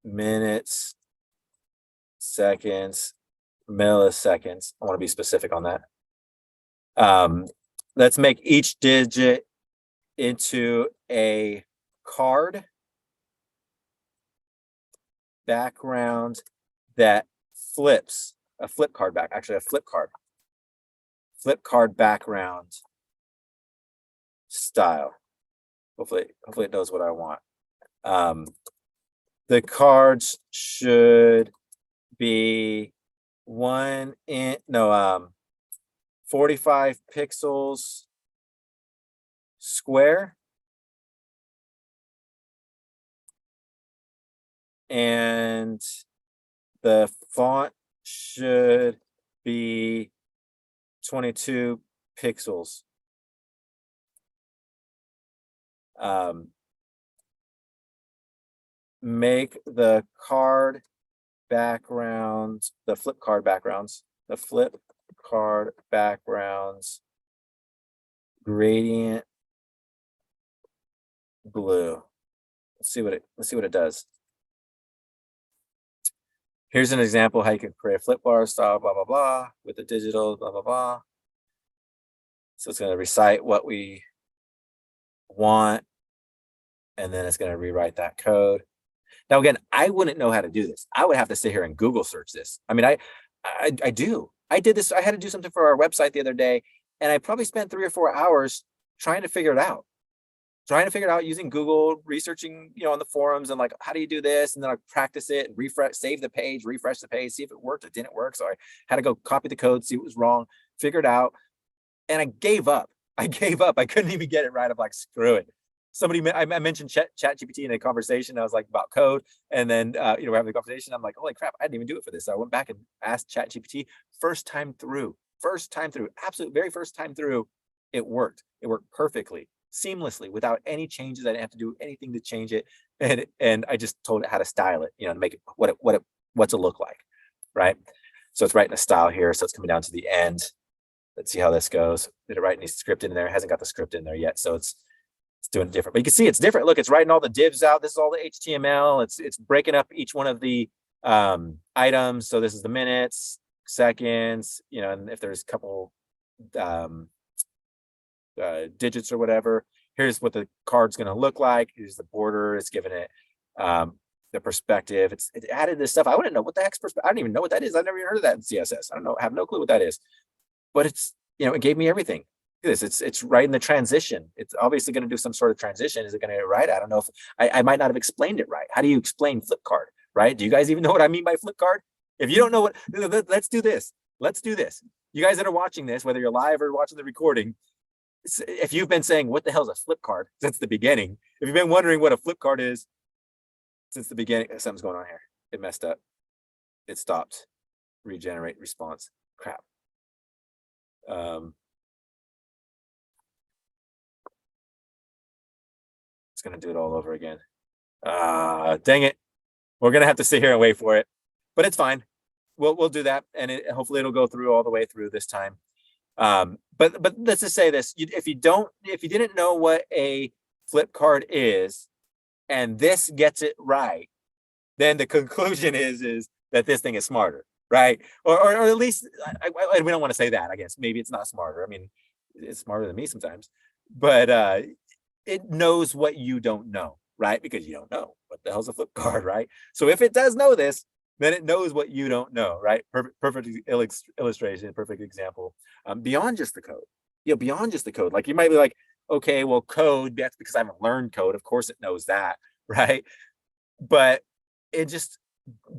minutes, seconds, milliseconds. I want to be specific on that. Let's make each digit into a card background that flips, a flip card background style. Hopefully it knows what I want. The cards should be 45 pixels square, and the font should be 22 pixels. Make the card backgrounds, the flip card backgrounds gradient blue. Let's see what it does. Here's an example how you can create a flip bar style, blah, blah, blah, with the digital, blah, blah, blah. So it's going to recite what we want, and then it's going to rewrite that code. Now, again, I wouldn't know how to do this. I would have to sit here and Google search this. I mean, I do. I did this. I had to do something for our website the other day, and I probably spent 3 or 4 hours trying to figure it out. Using Google, researching, on the forums and like, how do you do this? And then I practice it and save the page, refresh the page, see if it worked or didn't work. So I had to go copy the code, see what was wrong, figure it out. and I gave up. I gave up. I couldn't even get it right. I'm like, screw it. I mentioned ChatGPT in a conversation. I was like about code, and then we're having a conversation. I'm like, holy crap, I didn't even do it for this. So I went back and asked ChatGPT. First time through, absolute very first time through, it worked. It worked perfectly, seamlessly, without any changes. I didn't have to do anything to change it, and I just told it how to style it, to make it what to look like, right? So it's writing a style here. So it's coming down to the end. Let's see how this goes. Did it write any script in there? It hasn't got the script in there yet, so it's doing it different. But you can see it's different. Look, it's writing all the divs out. This is all the HTML. It's breaking up each one of the items. So this is the minutes, seconds, and if there's a couple digits or whatever. Here's what the card's going to look like. Here's the border. It's giving it the perspective. It added this stuff. I wouldn't know what the heck's perspective. I don't even know what that is. I've never even heard of that in CSS. I don't know. I have no clue what that is. But it gave me everything. Look at this. It's right in the transition. It's obviously going to do some sort of transition. Is it going to write? I don't know if I might not have explained it right. How do you explain flip card? Right? Do you guys even know what I mean by flip card? If you don't know what, let's do this. Let's do this. You guys that are watching this, whether you're live or watching the recording, if you've been saying, what the hell is a flip card since the beginning, if you've been wondering what a flip card is since the beginning, something's going on here. It messed up. It stopped. Regenerate response. Crap. It's going to do it all over again. Dang it. We're going to have to sit here and wait for it, but it's fine. We'll do that. And hopefully it'll go through all the way through this time. But let's just say this: if you didn't know what a flip card is, and this gets it right, then the conclusion is that this thing is smarter, right? Or at least we don't want to say that. I guess maybe it's not smarter. I mean, it's smarter than me sometimes, but it knows what you don't know, right? Because you don't know what the hell's a flip card, right? So if it does know this, then it knows what you don't know, right? Perfect illustration, perfect example. Beyond just the code, beyond just the code. Like you might be like, okay, well, code, that's because I haven't learned code. Of course it knows that, right? But it just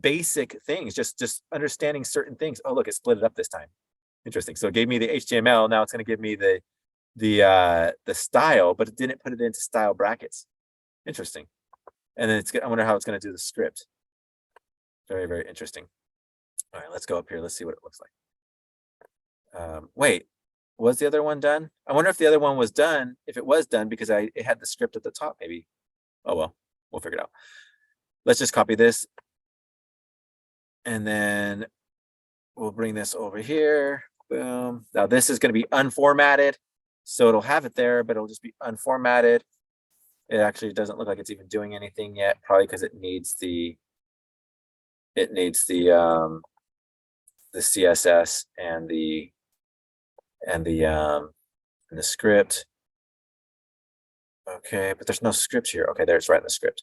basic things, just understanding certain things. Oh, look, it split it up this time. Interesting. So it gave me the HTML. Now it's going to give me the style, but it didn't put it into style brackets. Interesting. And then I wonder how it's going to do the script. Very, very interesting. All right, let's go up here. Let's see what it looks like. Wait, was the other one done? I wonder if the other one was done, if it was done, because it had the script at the top, maybe. Oh, well, we'll figure it out. Let's just copy this. And then we'll bring this over here. Boom. Now this is going to be unformatted. So it'll have it there, but it'll just be unformatted. It actually doesn't look like it's even doing anything yet, probably because it needs the CSS and the script. Okay, but there's no script here. Okay, there's right in the script.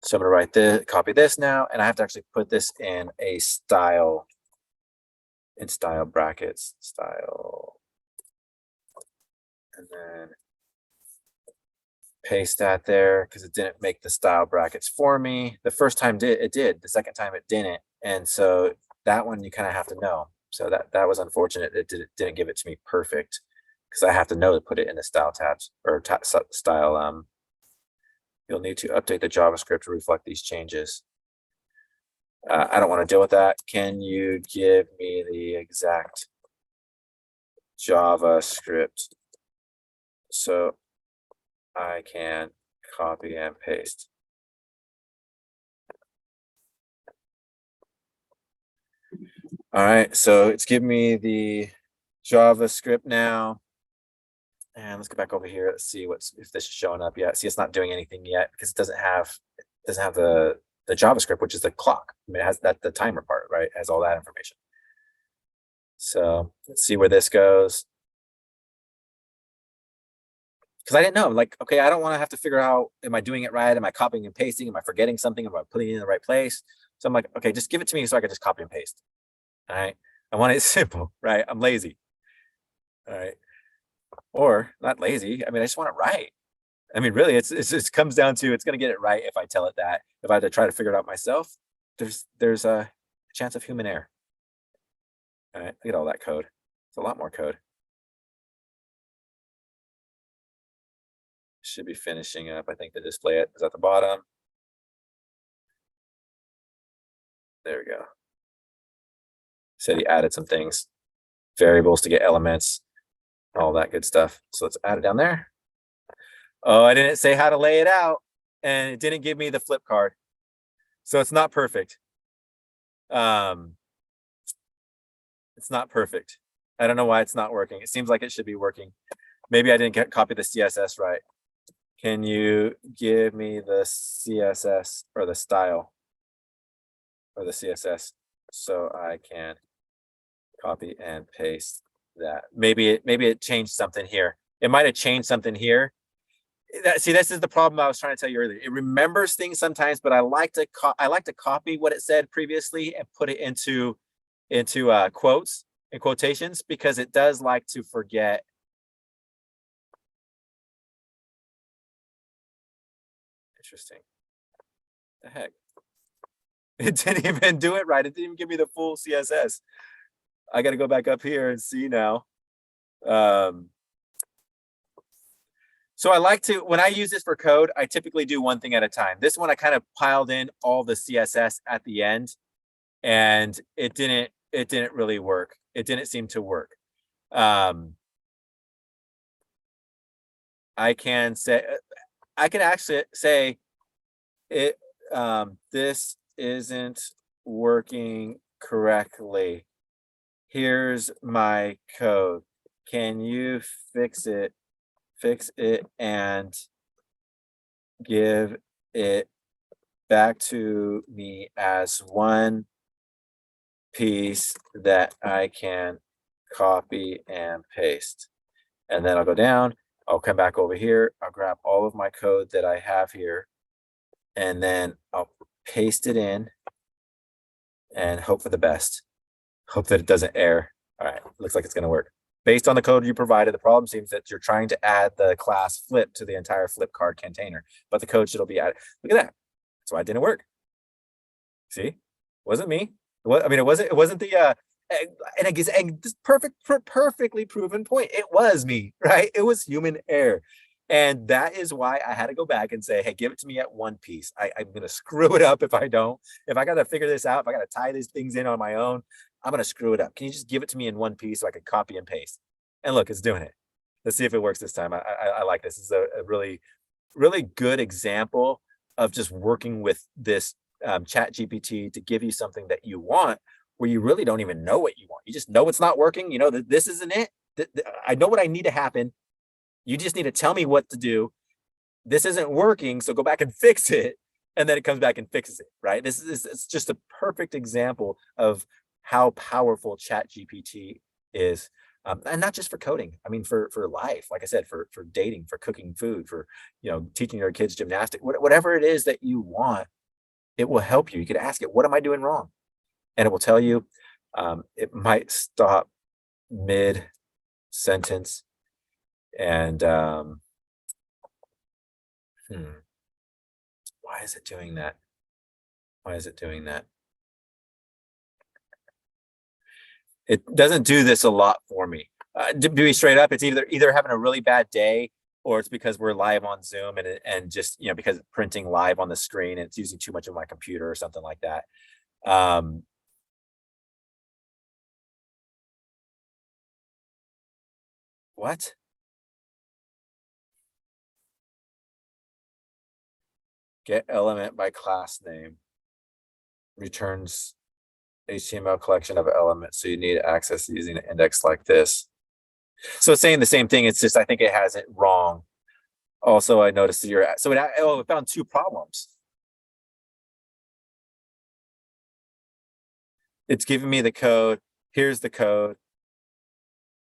So I'm gonna write this, copy this now, and I have to actually put this in a style, brackets, style, and then paste that there because it didn't make the style brackets for me. The first time it did, the second time it didn't. And so that one you kind of have to know. So that was unfortunate. It didn't give it to me perfect because I have to know to put it in the style tabs or style. You'll need to update the JavaScript to reflect these changes. I don't want to deal with that. Can you give me the exact JavaScript so I can copy and paste? All right, so it's giving me the JavaScript now. And let's go back over here. Let's see if this is showing up yet. See, it's not doing anything yet because it doesn't have the JavaScript, which is the clock. I mean, it has the timer part, right? It has all that information. So let's see where this goes. Because I didn't know, like, okay, I don't want to have to figure out, am I doing it right? Am I copying and pasting? Am I forgetting something? Am I putting it in the right place? So I'm like, okay, just give it to me so I can just copy and paste. All right. I want it simple, right? I'm lazy. All right. Or not lazy. I mean, I just want it right. I mean, really, it just comes down to it's going to get it right if I tell it that. If I have to try to figure it out myself, there's a chance of human error. All right, look at all that code. It's a lot more code. should be finishing up. I think the display is at the bottom. There we go. Said he added some things, variables to get elements, all that good stuff. So let's add it down there. Oh, I didn't say how to lay it out, and it didn't give me the flip card. So it's not perfect. It's not perfect. I don't know why it's not working. It seems like it should be working. Maybe I didn't copy the CSS right. Can you give me the CSS or the style or the CSS so I can copy and paste that? Maybe it changed something here. It might have changed something here. See, this is the problem I was trying to tell you earlier. It remembers things sometimes, but I like to copy what it said previously and put it into quotes and quotations, because it does like to forget. Interesting. The heck? It didn't even do it right. It didn't even give me the full CSS. I got to go back up here and see now. So I like to, when I use this for code, I typically do one thing at a time. This one, I kind of piled in all the CSS at the end, and it didn't really work. It didn't seem to work. I can actually say it, this isn't working correctly. Here's my code. Can you fix it and give it back to me as one piece that I can copy and paste? And then I'll go down, I'll come back over here, I'll grab all of my code that I have here, and then I'll paste it in and hope for the best. Hope that it doesn't error. All right, looks like it's gonna work. Based on the code you provided, the problem seems that you're trying to add the class flip to the entire flip card container, but the code should be added. Look at that. That's why it didn't work. See, it wasn't me. It wasn't the, and I guess, and this perfectly proven point. It was me, right? It was human error. And that is why I had to go back and say, hey, give it to me at one piece. I'm going to screw it up if I don't. If I got to figure this out, if I got to tie these things in on my own, I'm going to screw it up. Can you just give it to me in one piece so I can copy and paste? And look, it's doing it. Let's see if it works this time. I like this. This is a really, really good example of just working with this ChatGPT to give you something that you want, where you really don't even know what you want. You just know it's not working. You know that this isn't it. I know what I need to happen. You just need to tell me what to do. This isn't working, so go back and fix it. And then it comes back and fixes it, right? It's just a perfect example of how powerful ChatGPT is. And not just for coding. I mean, for life, like I said, for dating, for cooking food, for, teaching your kids gymnastics, whatever it is that you want, it will help you. You could ask it, what am I doing wrong? And it will tell you. It might stop mid sentence. And why is it doing that? Why is it doing that? It doesn't do this a lot for me. To be straight up, it's either having a really bad day, or it's because we're live on Zoom and just because it's printing live on the screen and it's using too much of my computer or something like that. What? Get element by class name. Returns HTML collection of elements. So you need access using an index like this. So it's saying the same thing. It's just, I think it has it wrong. Also, I noticed that it found two problems. It's giving me the code. Here's the code.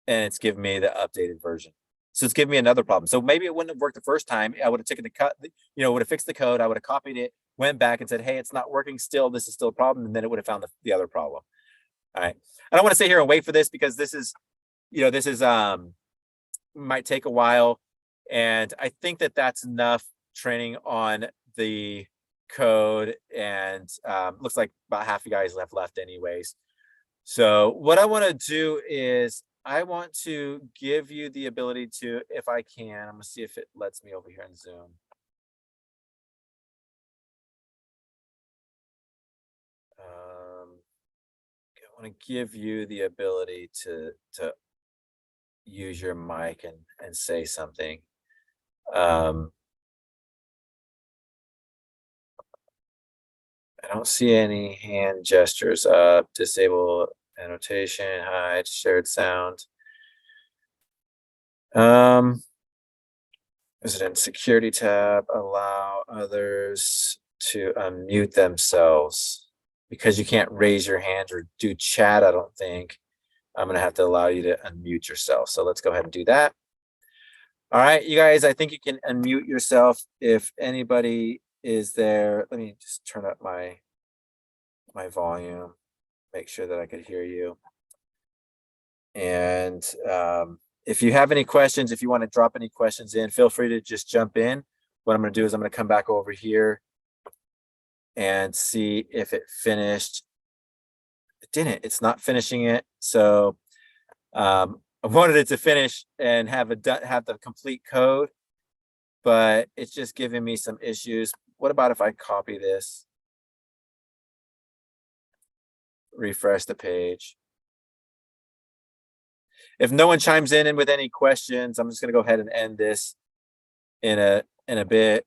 And it's giving me the updated version. So it's giving me another problem. So maybe it wouldn't have worked the first time. I would have taken the cut, would have fixed the code. I would have copied it, went back and said, hey, it's not working still. This is still a problem. And then it would have found the other problem. All right. I don't want to sit here and wait for this, because this is might take a while. And I think that that's enough training on the code. And looks like about half you guys have left anyways. So what I want to do is I want to give you the ability to, if I can, I'm gonna see if it lets me over here in Zoom. I want to give you the ability to use your mic and say something. Um, I don't see any hand gestures up. Disable annotation, hide, shared sound. Resident security tab, allow others to unmute themselves. Because you can't raise your hand or do chat, I don't think. I'm gonna have to allow you to unmute yourself. So let's go ahead and do that. All right, you guys, I think you can unmute yourself if anybody is there. Let me just turn up my volume, make sure that I could hear you. And if you have any questions, if you want to drop any questions in, feel free to just jump in. What I'm going to do is I'm going to come back over here and see if it finished. It didn't. It's not finishing it. So I wanted it to finish and have the complete code, but it's just giving me some issues. What about if I copy this, refresh the page? If no one chimes in with any questions, I'm just going to go ahead and end this in a bit.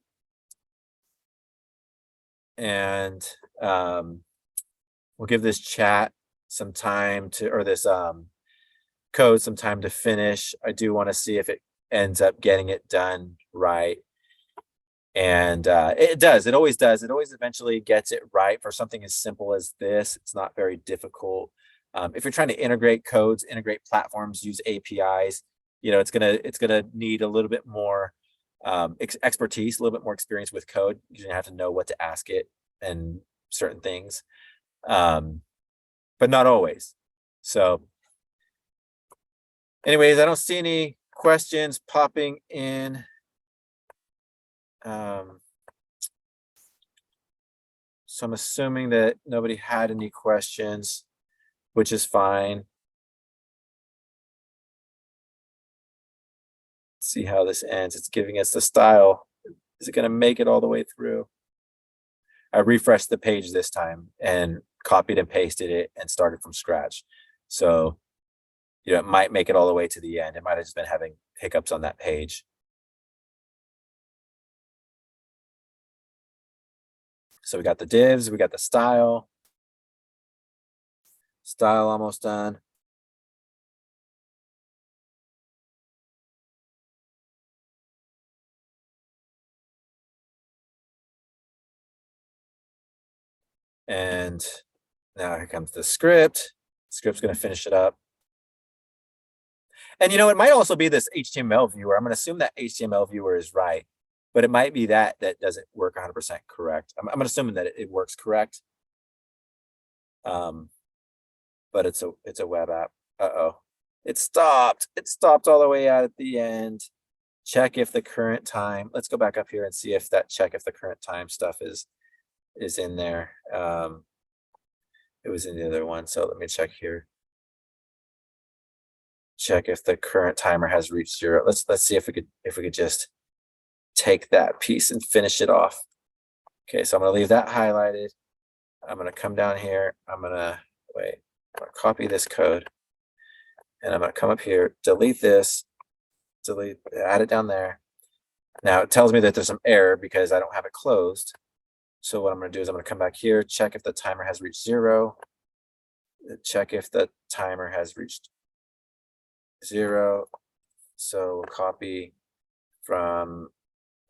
And we'll give this chat some time to, or this code some time to finish. I do want to see if it ends up getting it done right. And it does. It always does. It always eventually gets it right for something as simple as this. It's not very difficult. If you're trying to integrate codes, integrate platforms, use APIs, it's gonna need a little bit more expertise, a little bit more experience with code. You're gonna have to know what to ask it and certain things, but not always. So, anyways, I don't see any questions popping in. So I'm assuming that nobody had any questions, which is fine. Let's see how this ends. It's giving us the style. Is it going to make it all the way through? I refreshed the page this time and copied and pasted it and started from scratch. So, it might make it all the way to the end. It might have just been having hiccups on that page. So we got the divs, we got the style. Style almost done. And now here comes the script. Script's going to finish it up. And it might also be this HTML viewer. I'm going to assume that HTML viewer is right, but it might be that doesn't work 100% correct. I'm assuming that it works correct. But it's a web app. Uh-oh. It stopped. It stopped all the way out at the end. Check if the current time. Let's go back up here and see if that check if the current time stuff is in there. It was in the other one. So let me check here. Check if the current timer has reached 0. Let's see if we could just take that piece and finish it off. Okay, so I'm gonna leave that highlighted. I'm gonna come down here. I'm gonna copy this code, and I'm gonna come up here, delete this, add it down there. Now it tells me that there's some error because I don't have it closed. So what I'm gonna do is I'm gonna come back here, check if the timer has reached 0, check if the timer has reached 0. So we'll copy from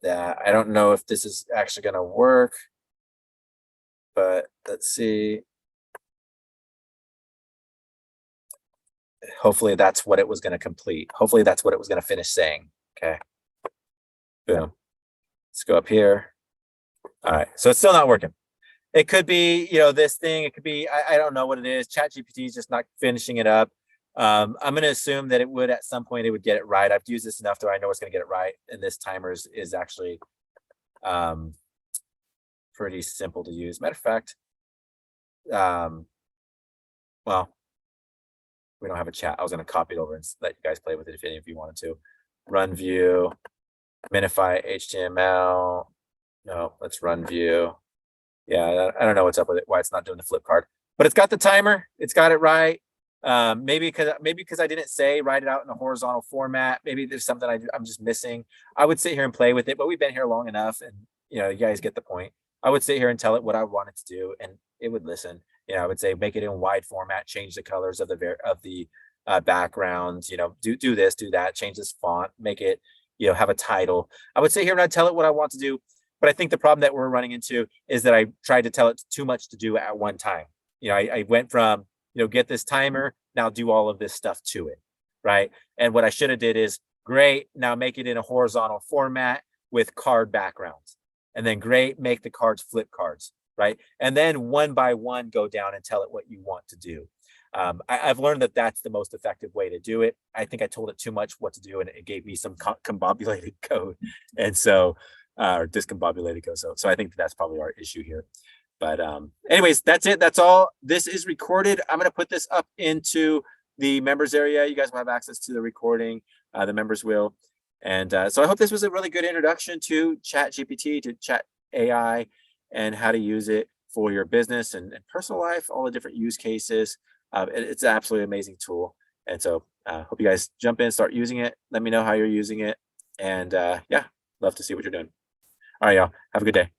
that. I don't know if this is actually going to work, but let's see. Hopefully that's what it was going to complete. Hopefully that's what it was going to finish saying. Okay. Boom. Let's go up here. All right. So it's still not working. It could be, this thing. It could be, I don't know what it is. ChatGPT is just not finishing it up. I'm going to assume that it would at some point it would get it right. I've used this enough to I know it's going to get it right. And this timer is actually pretty simple to use. Matter of fact, well, we don't have a chat. I was going to copy it over and let you guys play with it if any of you wanted to. Run view, minify HTML. No, let's run view. Yeah, I don't know what's up with it, why it's not doing the flip card, but it's got the timer. It's got it right. Maybe because I didn't say write it out in a horizontal format. Maybe there's something I'm just missing. I would sit here and play with it, but we've been here long enough, and you guys get the point. I would sit here and tell it what I wanted to do, and it would listen. I would say make it in wide format, change the colors of the backgrounds. Do this, do that, change this font, make it have a title. I would sit here and I'd tell it what I want to do. But I think the problem that we're running into is that I tried to tell it too much to do at one time. I went from, get this timer, now do all of this stuff to it, right? And what I should have did is, great, now make it in a horizontal format with card backgrounds. And then great, make the cards flip cards, right? And then one by one, go down and tell it what you want to do. I've learned that that's the most effective way to do it. I think I told it too much what to do, and it gave me some combobulated code. And so, or discombobulated code. So I think that's probably our issue here. But anyways, that's it. That's all. This is recorded. I'm going to put this up into the members area. You guys will have access to the recording. The members will. And so I hope this was a really good introduction to ChatGPT, to Chat AI, and how to use it for your business and personal life, all the different use cases. It's an absolutely amazing tool. And so hope you guys jump in, start using it. Let me know how you're using it. And yeah, love to see what you're doing. All right, y'all. Have a good day.